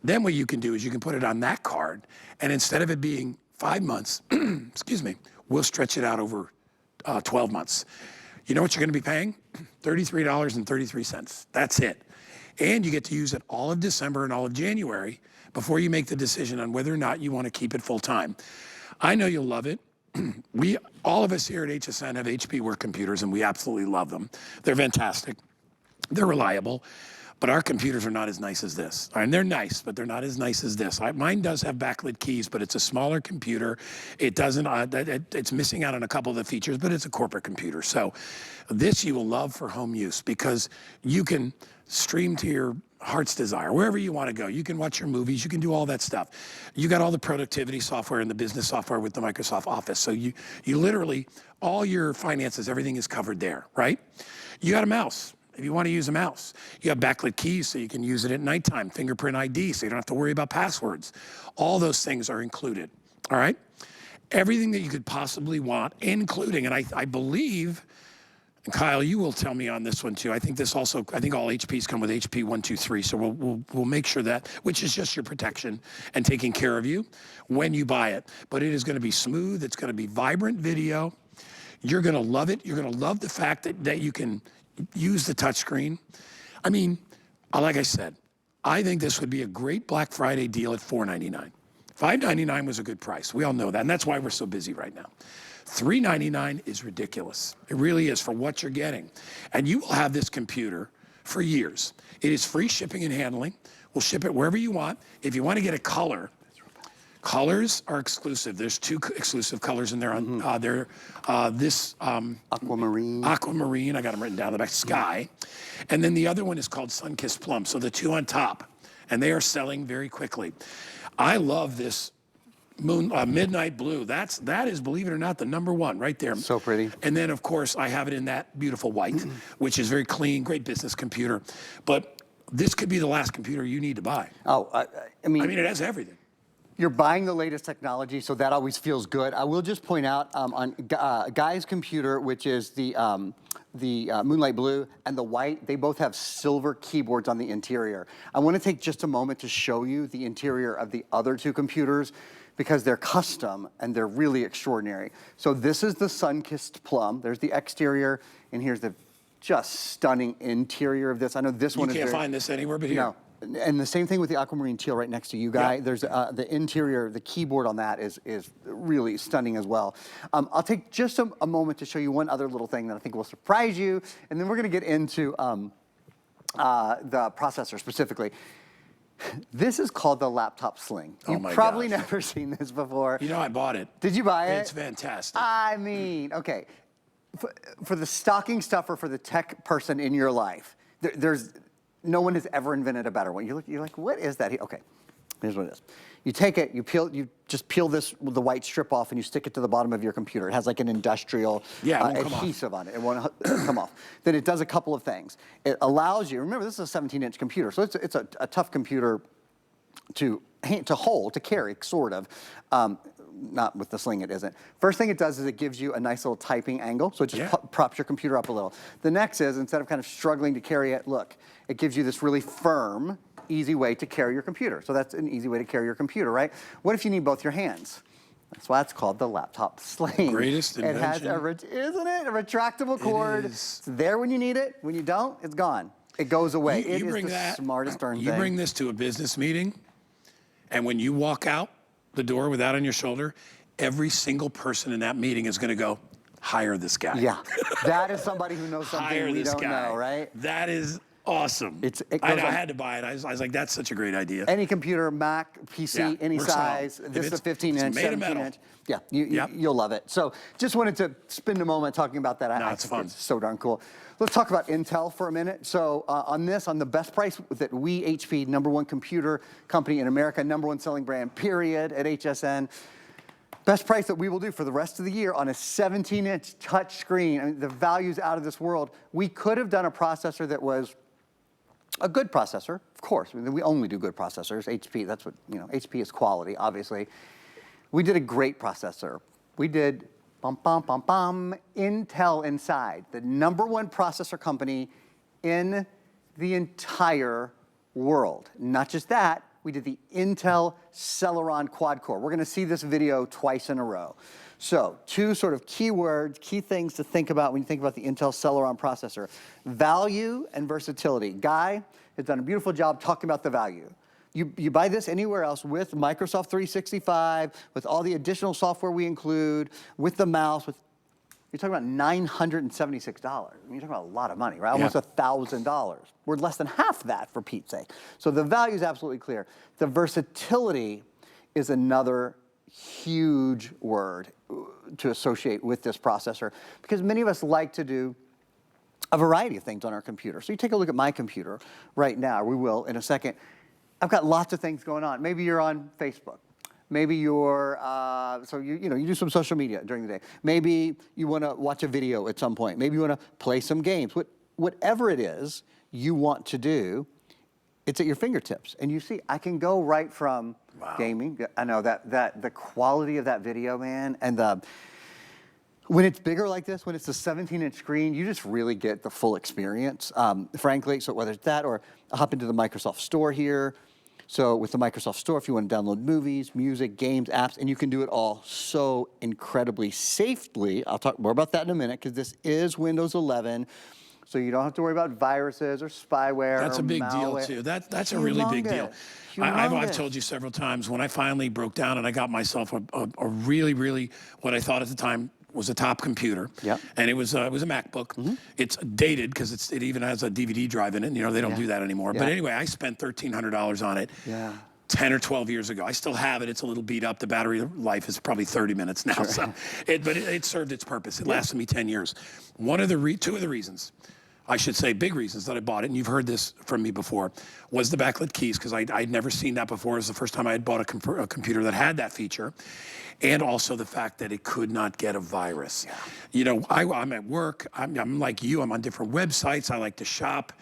then what you can do is you can put it on that card, and instead of it being 5 months, excuse me, we'll stretch it out over 12 months. You know what you're going to be paying? $33.33. That's it. And you get to use it all of December and all of January before you make the decision on whether or not you want to keep it full time. I know you'll love it. All of us here at HSN have HP work computers, and we absolutely love them. They're fantastic. They're reliable. But our computers are not as nice as this. And they're nice, but they're not as nice as this. Mine does have backlit keys, but it's a smaller computer. It doesn't, it's missing out on a couple of the features, but it's a corporate computer. So this you will love for home use, because you can stream to your heart's desire, wherever you want to go. You can watch your movies, you can do all that stuff. You got all the productivity software and the business software with the Microsoft Office. So you literally, all your finances, everything is covered there, right? You got a mouse. If you want to use a mouse, you have backlit keys so you can use it at nighttime, fingerprint ID so you don't have to worry about passwords. All those things are included, all right? Everything that you could possibly want, including, and I believe, and Kyle, you will tell me on this one too. I think all HPs come with HP 123, so we'll make sure that, which is just your protection and taking care of you when you buy it. But it is going to be smooth. It's going to be vibrant video. You're going to love it. You're going to love the fact that you can use the touchscreen. I mean, like I said, I think this would be a great Black Friday deal at $499. $599 was a good price. We all know that, and that's why we're so busy right now. $399 is ridiculous. It really is for what you're getting. And you will have this computer for years. It is free shipping and handling. We'll ship it wherever you want. If you want to get a color, colors are exclusive. There's 2 exclusive colors in there. Aquamarine. Aquamarine, I got them written down the back, sky. And then the other one is called Sun-Kissed Plum. So the 2 on top. And they are selling very quickly. I love this midnight blue. That is, believe it or not, the #1 right there. So pretty. And then, of course, I have it in that beautiful white, which is very clean, great business computer. But this could be the last computer you need to buy. Oh, I mean, it has everything. You're buying the latest technology, so that always feels good. I will just point out on Guy's computer, which is the Moonlight Blue and the white, they both have silver keyboards on the interior. I want to take just a moment to show you the interior of the other 2 computers, because they're custom and they're really extraordinary. So this is the Sun-Kissed Plum. There's the exterior, and here's the just stunning interior of this. I know this one is You can't find this anywhere but here. No. And the same thing with the aquamarine teal right next to you, Guy. Yeah. There's the interior, the keyboard on that is really stunning as well. I'll take just a moment to show you one other little thing that I think will surprise you, and then we're going to get into the processor specifically. This is called the laptop sling. You've probably never seen this before. You know, I bought it. Did you buy it? It's fantastic. I mean, okay. For the stocking stuffer, for the tech person in your life, there's no one has ever invented a better one. You're like, what is that? Okay, here's what it is. You take it, you just peel the white strip off and you stick it to the bottom of your computer. It has like an industrial adhesive on it. It won't come off. Then it does a couple of things. It allows you, remember this is a 17-inch computer, so it's a tough computer to hold, to carry, sort of. Not with the sling, it isn't. First thing it does is it gives you a nice little typing angle, so it just props your computer up a little. The next is, instead of kind of struggling to carry it, look, it gives you this really firm, easy way to carry your computer. So that's an easy way to carry your computer, right? What if you need both your hands? That's why it's called the laptop sling. Greatest invention. It has isn't it? A retractable cord. It's there when you need it. When you don't, it's gone. It goes away. It is the smartest darn thing. You bring this to a business meeting, and when you walk out the door with that on your shoulder, every single person in that meeting is going to go, hire this guy. Yeah, that is somebody who knows something we don't know, right? That is awesome. I had to buy it. I was like, that's such a great idea. Any computer, Mac, PC, any size. This is a 15-inch, 17-inch. Yeah, you'll love it. So just wanted to spend a moment talking about that. No, it's fun. It's so darn cool. Let's talk about Intel for a minute. So on the best price that we, HP, #1 computer company in America, #1 selling brand, period, at HSN, best price that we will do for the rest of the year on a 17-inch touch screen. I mean, the value's out of this world. We could have done a processor that was a good processor, of course. I mean, we only do good processors. HP, that's what, HP is quality, obviously. We did a great processor. We did Intel Inside, the #1 processor company in the entire world. Not just that, we did the Intel Celeron quad core. We're going to see this video twice in a row. So, two sort of keywords, key things to think about when you think about the Intel Celeron processor. Value and versatility. Guy has done a beautiful job talking about the value. You buy this anywhere else with Microsoft 365, with all the additional software we include, with the mouse, you're talking about $976. I mean, you're talking about a lot of money, right? Almost $1,000. We're less than half that, for Pete's sake. So the value is absolutely clear. The versatility is another huge word to associate with this processor, because many of us like to do a variety of things on our computer. So you take a look at my computer right now. We will in a second. I've got lots of things going on. Maybe you're on Facebook. Maybe you're, you do some social media during the day. Maybe you want to watch a video at some point. Maybe you want to play some games. Whatever it is you want to do, it's at your fingertips. And you see, I can go right from gaming. I know that the quality of that video, man, and when it's bigger like this, when it's a 17-inch screen, you just really get the full experience, frankly. So whether it's that or I'll hop into the Microsoft Store here. So with the Microsoft Store, if you want to download movies, music, games, apps, and you can do it all so incredibly safely. I'll talk more about that in a minute, because this is Windows 11. So you don't have to worry about viruses or spyware. That's a big deal, too. That's a really big deal. I've told you several times, when I finally broke down and I got myself a really, really, what I thought at the time was a top computer. And it was a MacBook. It's dated because it even has a DVD drive in it. They don't do that anymore. But anyway, I spent $1,300 on it. 10 or 12 years ago. I still have it. It's a little beat up. The battery life is probably 30 minutes now. So but it served its purpose. It lasted me 10 years. Two of the reasons, I should say big reasons that I bought it, and you've heard this from me before, was the backlit keys, because I'd never seen that before. It was the first time I had bought a computer that had that feature. And also the fact that it could not get a virus. I'm at work. I'm like you. I'm on different websites. I like to shop.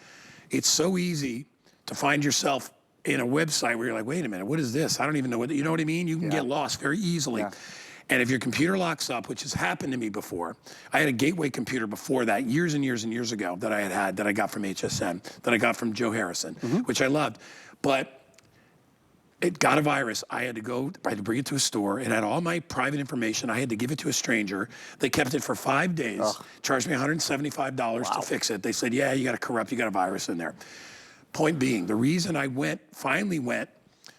It's so easy to find yourself in a website where you're like, wait a minute, what is this? I don't even know what, you know what I mean? You can get lost very easily. And if your computer locks up, which has happened to me before, I had a Gateway computer before that, years and years and years ago, that that I got from HSN, that I got from Joe Harrison, which I loved. But It got a virus. I had to bring it to a store. It had all my private information. I had to give it to a stranger. They kept it for 5 days, charged me $175 to fix it. They said, yeah, you got a virus in there. Point being, the reason I finally went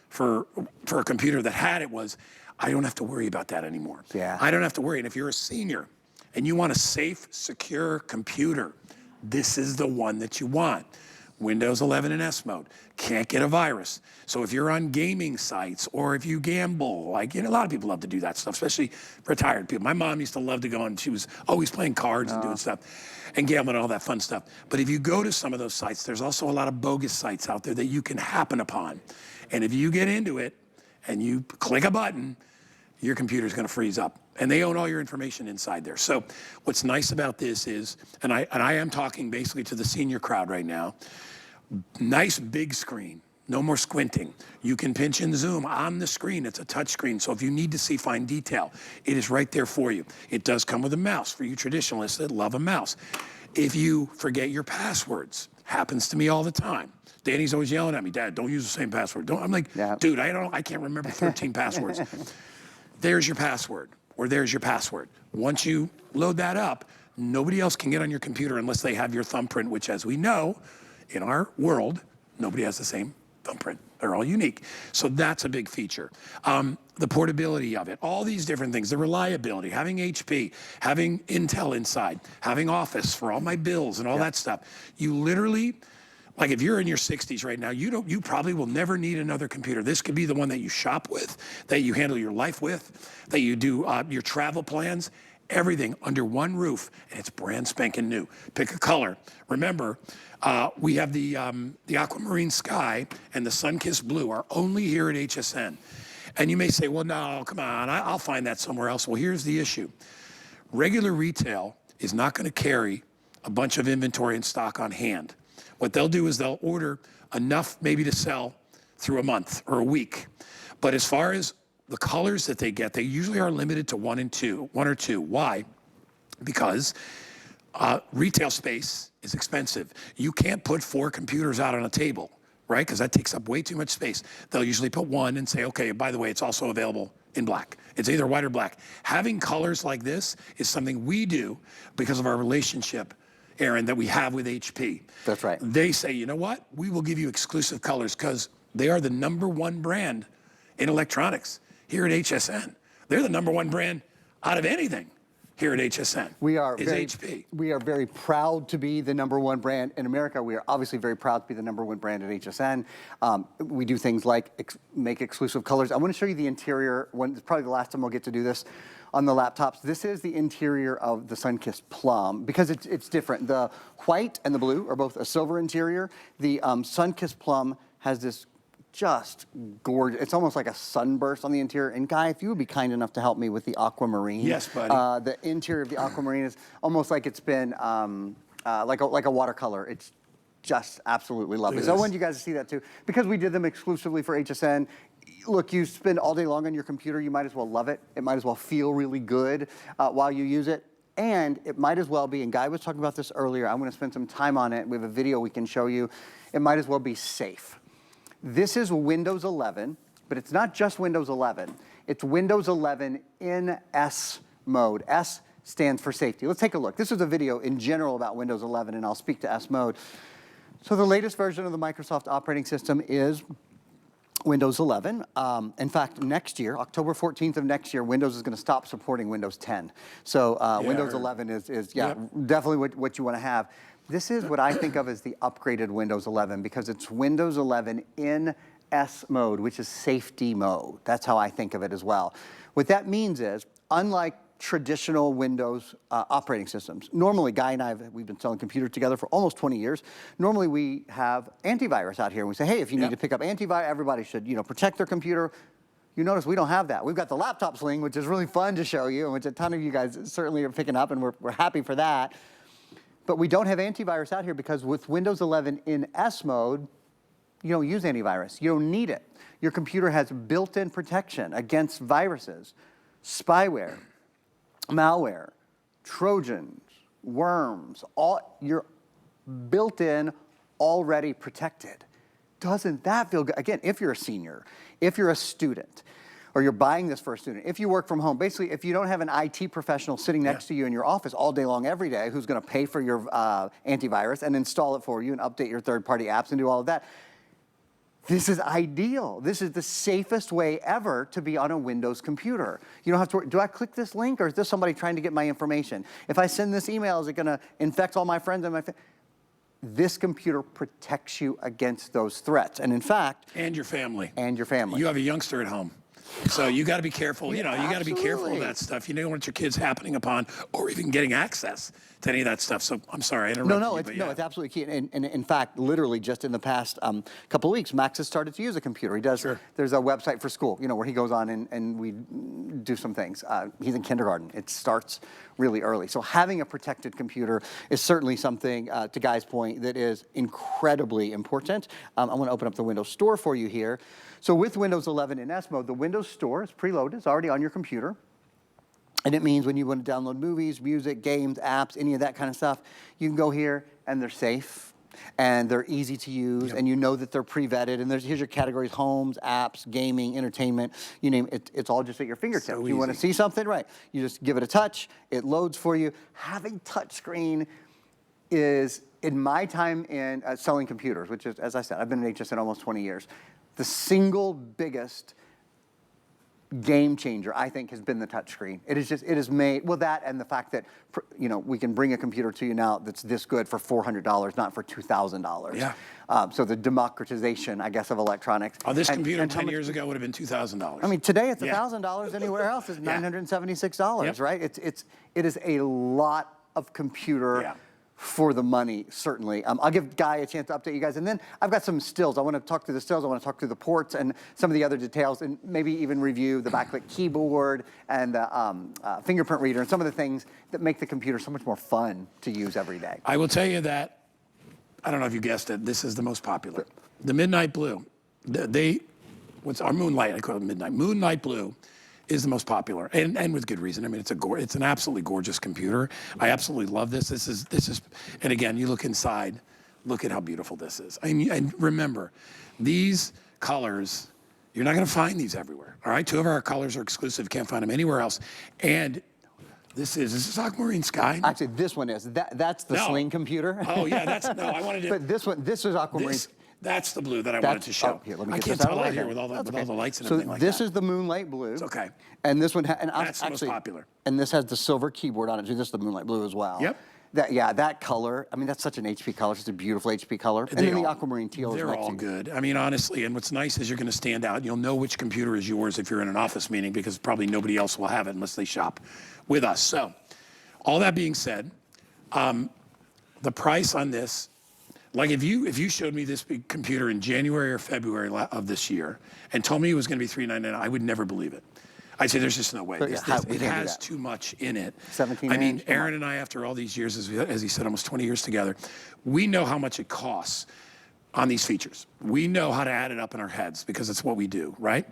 for a computer that had it was, I don't have to worry about that anymore. Yeah. I don't have to worry. And if you're a senior and you want a safe, secure computer, this is the one that you want. Windows 11 in S mode, can't get a virus. So if you're on gaming sites or if you gamble, like, a lot of people love to do that stuff, especially retired people. My mom used to love to go and she was always playing cards and doing stuff and gambling and all that fun stuff. But if you go to some of those sites, there's also a lot of bogus sites out there that you can happen upon. And if you get into it and you click a button, your computer's gonna freeze up. And they own all your information inside there. So what's nice about this is, and I am talking basically to the senior crowd right now, nice big screen, no more squinting. You can pinch and zoom on the screen. It's a touch screen, so if you need to see fine detail, it is right there for you. It does come with a mouse for you traditionalists that love a mouse. If you forget your passwords, happens to me all the time. Danny's always yelling at me, Dad, don't use the same password. I'm like, dude, I can't remember 13 passwords. There's your password, or there's your password. Once you load that up, nobody else can get on your computer unless they have your thumbprint, which, as we know, in our world, nobody has the same thumbprint. They're all unique. So that's a big feature. The portability of it, all these different things, the reliability, having HP, having Intel inside, having Office for all my bills and all that stuff. You literally, like if you're in your 60s right now, you probably will never need another computer. This could be the one that you shop with, that you handle your life with, that you do your travel plans, everything under one roof, and it's brand spanking new. Pick a color. Remember, we have the aquamarine sky and the sun-kissed blue are only here at HSN. And you may say, well, no, come on, I'll find that somewhere else. Well, here's the issue. Regular retail is not gonna carry a bunch of inventory and stock on hand. What they'll do is they'll order enough maybe to sell through a month or a week. But as far as the colors that they get, they usually are limited to one or two. Why? Because retail space is expensive. You can't put 4 computers out on a table, right? Because that takes up way too much space. They'll usually put one and say, okay, by the way, it's also available in black. It's either white or black. Having colors like this is something we do because of our relationship, Aaron, that we have with HP. That's right. They say, you know what? We will give you exclusive colors because they are the #1 brand in electronics here at HSN. They're the #1 brand out of anything here at HSN. HP. We are very proud to be the #1 brand in America. We are obviously very proud to be the #1 brand at HSN. We do things like make exclusive colors. I want to show you the interior. It's probably the last time we'll get to do this on the laptops. This is the interior of the Sun-Kissed Plum because it's different. The white and the blue are both a silver interior. The Sun-Kissed Plum has this just gorgeous. It's almost like a sunburst on the interior. And Guy, if you would be kind enough to help me with the aquamarine. Yes, buddy. The interior of the aquamarine is almost like it's been like a watercolor. It's just absolutely lovely. So I wanted you guys to see that too. Because we did them exclusively for HSN, look, you spend all day long on your computer, you might as well love it. It might as well feel really good while you use it. And it might as well be, and Guy was talking about this earlier, I'm gonna spend some time on it. We have a video we can show you. It might as well be safe. This is Windows 11, but it's not just Windows 11. It's Windows 11 in S mode. S stands for safety. Let's take a look. This is a video in general about Windows 11, and I'll speak to S mode. So the latest version of the Microsoft operating system is Windows 11. In fact, next year, October 14th of next year, Windows is going to stop supporting Windows 10 So Windows 11 is definitely what you want to have. This is what I think of as the upgraded Windows 11 because it's Windows 11 in S mode, which is safety mode. That's how I think of it as well. What that means is, unlike traditional Windows operating systems, normally Guy and we've been selling computers together for almost 20 years. Normally we have antivirus out here and we say, hey, if you need to pick up antivirus, everybody should protect their computer. You notice we don't have that. We've got the laptop sling, which is really fun to show you, and which a ton of you guys certainly are picking up, and we're happy for that. But we don't have antivirus out here because with Windows 11 in S mode, you don't use antivirus. You don't need it. Your computer has built-in protection against viruses, spyware, malware, Trojans, worms, you're built-in, already protected. doesn't that feel good? Again, if you're a senior, if you're a student, or you're buying this for a student, if you work from home, basically if you don't have an IT professional sitting next to you in your office all day long every day who's gonna pay for your antivirus and install it for you and update your third-party apps and do all of that, this is ideal. This is the safest way ever to be on a Windows computer. You don't have to worry, do I click this link or is this somebody trying to get my information? If I send this email, is it gonna infect all my friends and my This computer protects you against those threats. And in fact— And your family. And your family. You have a youngster at home. So you got to be careful. You know, you got to be careful of absolutely. that stuff. You don't want your kids happening upon or even getting access to any of that stuff. So I'm sorry, I interrupted No, you, it's, but no, yeah. it's absolutely key. And in fact, literally just in the past couple of weeks, Max has started to use a computer. He does, there's a website for school, you know, where he goes on and we do some things. He's in kindergarten. It starts really early. So having a protected computer is certainly something, to Guy's point, that is incredibly important. I'm going to open up the Windows Store for you here. So with Windows 11 in S mode, the Windows Store is preloaded. It's already on your computer. And it means when you want to download movies, music, games, apps, any of that kind of stuff, you can go here and they're safe and they're easy to use and you know that they're pre-vetted. And here's your categories: homes, apps, gaming, entertainment, you name it. It's all just at your fingertips. So you want to see something, right? You just give it a touch, it loads for you. Having touchscreen is, in my time in selling computers, which is, as I said, I've been in HSN almost 20 years, the single biggest game changer, I think, has been the touchscreen. It is just, it has made, well, that and the fact that, you know, we can bring a computer to you now that's this good for $400, not for $2,000. Yeah. So the democratization, I guess, of electronics. Oh, this computer 10 years ago would have been $2,000. I mean, today it's $1,000. Anywhere else is $976, right? It is a lot of computer for the money, certainly. I'll give Guy a chance to update you guys. And then I've got some stills. I want to talk through the stills. I want to talk through the ports and some of the other details, and maybe even review the backlit keyboard and the fingerprint reader and some of the things that make the computer so much more fun to use every day. I will tell you that, I don't know if you guessed it, this is the most popular. The Midnight Blue. What's our Moonlight? I call it Midnight. Moonlight Blue is the most popular, and with good reason. I mean, it's an absolutely gorgeous computer. I absolutely love this. This is, and again, you look inside, look at how beautiful this is. And remember, these colors, you're not going to find these everywhere. All right, 2 of our colors are exclusive. Can't find them anywhere else. And this is aquamarine sky. Actually, this one is. That's the Sling computer. Oh yeah, I wanted to. But this is aquamarine. That's the blue that I wanted to show. Oh, here, let me I get can't this out tell of out the way here with all the lights and so everything like that. this is the Moonlight Blue. It's okay. And this one, That's the most popular. And this has the silver keyboard on it too. This is the Moonlight Blue as well. Yep. That color. I mean, that's such an HP color. It's a beautiful HP color. And then the aquamarine teal is They're next all to you. good. I mean, honestly, and what's nice is you're going to stand out. You'll know which computer is yours if you're in an office meeting, because probably nobody else will have it unless they shop with us. So, all that being said, the price on this, like if you showed me this big computer in January or February of this year and told me it was going to be $399, I would never believe it. I'd say there's just no way. It has too much in it. 17 I mean, inch, Aaron and I, after all these years, as he said, almost 20 years together, we know how much it costs on these features. We know how to add it up in our heads because it's what we do, right?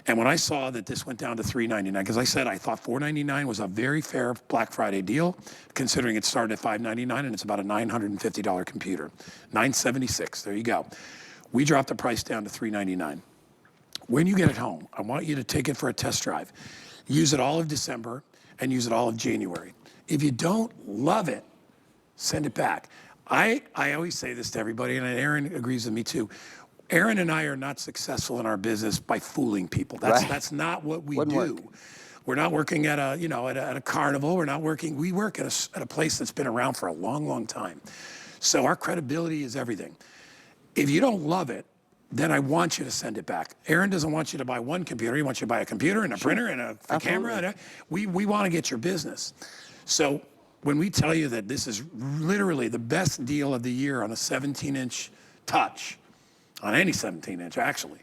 And when I saw that this went down to $399, because I said I thought $499 was a very fair Black Friday deal, considering it started at $599 and it's about a $950 computer. $976, there you go. We dropped the price down to $399. When you get it home, I want you to take it for a test drive. Use it all of December and use it all of January. If you don't love it, send it back. I always say this to everybody, and Aaron agrees with me too. Aaron and I are not successful in our business by fooling people. That's not what we do. We're not working at a carnival. We work at a place that's been around for a long, long time. So our credibility is everything. If you don't love it, then I want you to send it back. Aaron doesn't want you to buy one computer. He wants you to buy a computer and a printer and a camera. We want to get your business. So when we tell you that this is literally the best deal of the year on a 17-inch touch, on any 17-inch actually.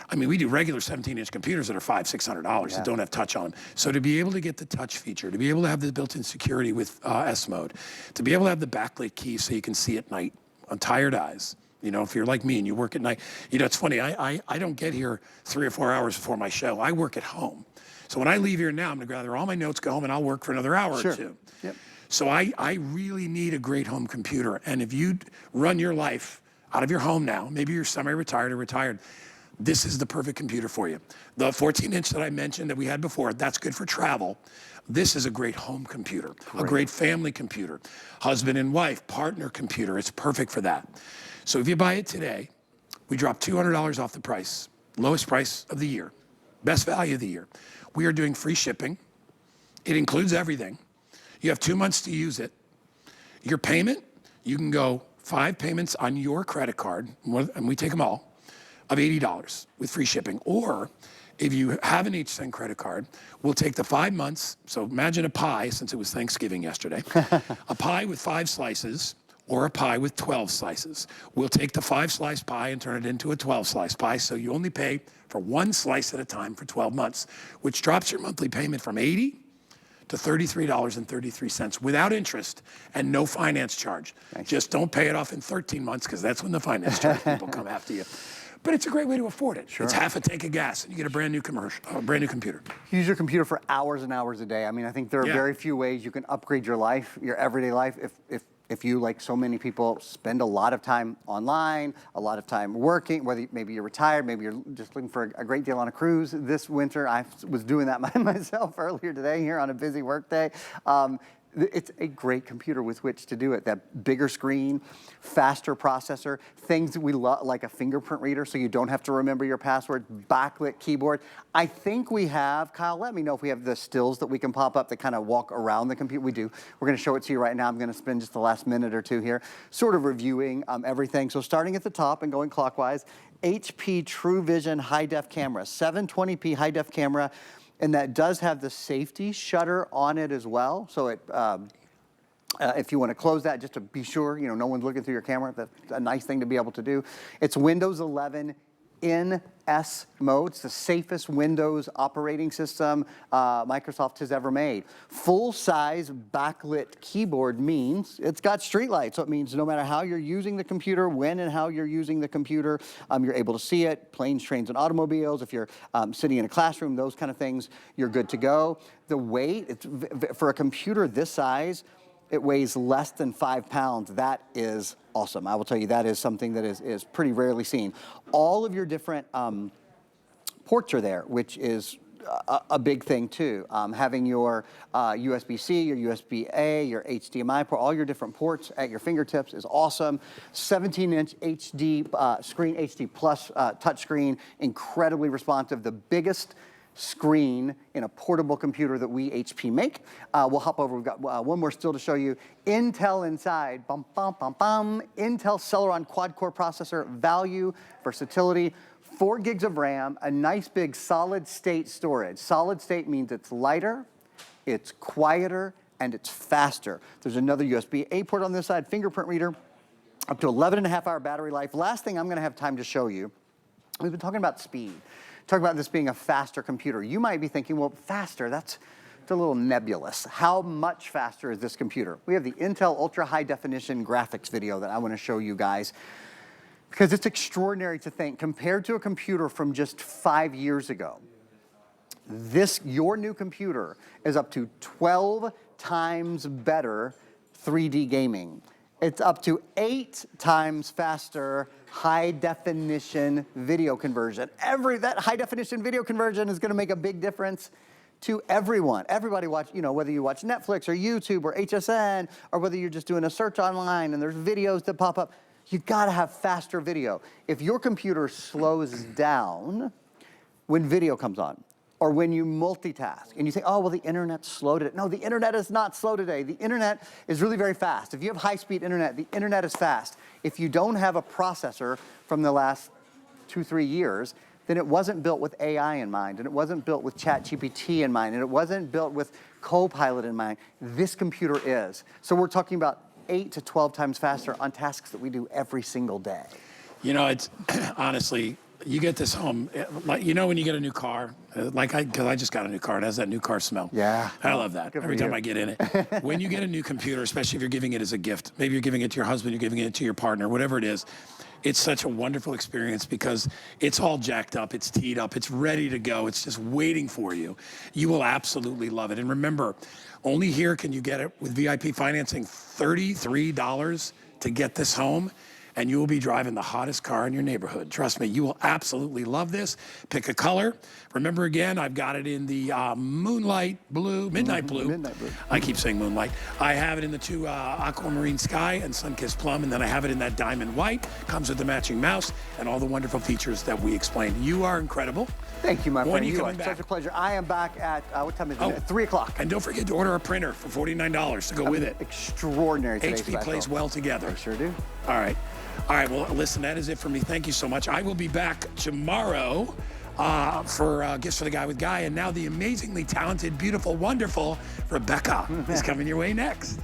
I mean, we do regular 17-inch computers that are $500, $600 that don't have touch on them. So to be able to get the touch feature, to be able to have the built-in security with S mode, to be able to have the backlit key so you can see at night on tired eyes. You know, if you're like me and you work at night, you know, it's funny, I don't get here 3 or 4 hours before my show. I work at home. So when I leave here now, I'm gonna gather all my notes, go home, and I'll work for another hour or two. Yep. So I really need a great home computer. And if you run your life out of your home now, maybe you're semi-retired or retired, this is the perfect computer for you. The 14-inch that I mentioned that we had before, that's good for travel. This is a great home computer, a great family computer, husband and wife, partner computer. It's perfect for that. So if you buy it today, we drop $200 off the price, lowest price of the year, best value of the year. We are doing free shipping. It includes everything. You have 2 months to use it. Your payment, you can go 5 payments on your credit card, and we take them all, of $80 with free shipping. Or if you have an HSN credit card, we'll take the 5 months. So imagine a pie, since it was Thanksgiving yesterday, a pie with 5 slices or a pie with 12 slices. We'll take the 5-slice pie and turn it into a 12-slice pie. So you only pay for 1 slice at a time for 12 months, which drops your monthly payment from $80 to $33.33 without interest and no finance charge. Nice. Just don't pay it off in 13 months because that's when the finance charge people come after you. But it's a great way to afford it. Sure. It's half a tank of gas and you get a brand new computer. Use your computer for hours and hours a day. I mean, I think there are very few ways you can upgrade your life, your everyday life, if you, like so many people, spend a lot of time online, a lot of time working, whether maybe you're retired, maybe you're just looking for a great deal on a cruise this winter. I was doing that myself earlier today here on a busy work day. It's a great computer with which to do it. That bigger screen, faster processor, things that we love, like a fingerprint reader so you don't have to remember your password, backlit keyboard. I think we have, Kyle, let me know if we have the stills that we can pop up that kind of walk around the computer. We do. We're going to show it to you right now. I'm going to spend just the last minute or two here sort of reviewing everything. So starting at the top and going clockwise, HP True Vision high-def camera, 720p high-def camera. And that does have the safety shutter on it as well. So it, if you want to close that, just to be sure, you know, no one's looking through your camera, that's a nice thing to be able to do. It's Windows 11 in S mode. It's the safest Windows operating system Microsoft has ever made. Full-size backlit keyboard means it's got street lights. So it means no matter how you're using the computer, when and how you're using the computer, you're able to see it. Planes, trains, and automobiles. If you're sitting in a classroom, those kind of things, you're good to go. The weight, for a computer this size, it weighs less than 5 pounds. That is awesome. I will tell you, that is something that is pretty rarely seen. All of your different ports are there, which is a big thing too. Having your USB-C, your USB-A, your HDMI port, all your different ports at your fingertips is awesome. 17-inch HD screen, HD plus touchscreen, incredibly responsive. The biggest screen in a portable computer that we HP make. We'll hop over, we've got one more still to show you. Intel inside, bum, bum, bum, bum. Intel Celeron quad-core processor, value, versatility, 4 gigs of RAM, a nice big solid state storage. Solid state means it's lighter, it's quieter, and it's faster. There's another USB-A port on this side, fingerprint reader, up to 11.5-hour battery life. Last thing I'm gonna have time to show you, we've been talking about speed. Talk about this being a faster computer. You might be thinking, well, faster, that's a little nebulous. How much faster is this computer? We have the Intel Ultra High Definition graphics video that I want to show you guys because it's extraordinary to think compared to a computer from just 5 years ago. Your new computer is up to 12 times better 3D gaming. It's up to 8 times faster high definition video conversion. That high definition video conversion is going to make a big difference to everyone. Everybody watch, you know, whether you watch Netflix or YouTube or HSN, or whether you're just doing a search online and there's videos that pop up, you gotta have faster video. If your computer slows down when video comes on, or when you multitask and you think, oh, well, the internet's slow today. No, the internet is not slow today. The internet is really very fast. If you have high-speed internet, the internet is fast. If you don't have a processor from the last 2-3 years, then it wasn't built with AI in mind, and it wasn't built with ChatGPT in mind, and it wasn't built with Copilot in mind. This computer is. So we're talking about 8 to 12 times faster on tasks that we do every single day. You know, it's honestly, you get this home, like, you know when you get a new car, because I just got a new car, it has that new car smell. Yeah. I love that every time I get in it. When you get a new computer, especially if you're giving it as a gift, maybe you're giving it to your husband, you're giving it to your partner, whatever it is, it's such a wonderful experience because it's all jacked up, it's teed up, it's ready to go, it's just waiting for you. You will absolutely love it. And remember, only here can you get it with VIP financing, $33 to get this home. and you will be driving the hottest car in your neighborhood. Trust me, you will absolutely love this. Pick a color. Remember again, I've got it in the moonlight blue, midnight blue. Midnight blue. I keep saying moonlight. I have it in the two aquamarine sky and sun-kissed plum, and then I have it in that diamond white. Comes with the matching mouse and all the wonderful features that we explained. You are incredible. Thank you, my friend. When are you You are coming back? such a pleasure. I am back at, what time is it? At 3 o'clock. And don't forget to order a printer for $49 to go with it. Extraordinary today's HP special. plays well together. I sure do. All right. All right, well, listen, that is it for me. Thank you so much. I will be back tomorrow for Gifts for the Guy with Guy. And now the amazingly talented, beautiful, wonderful Rebecca is coming your way next.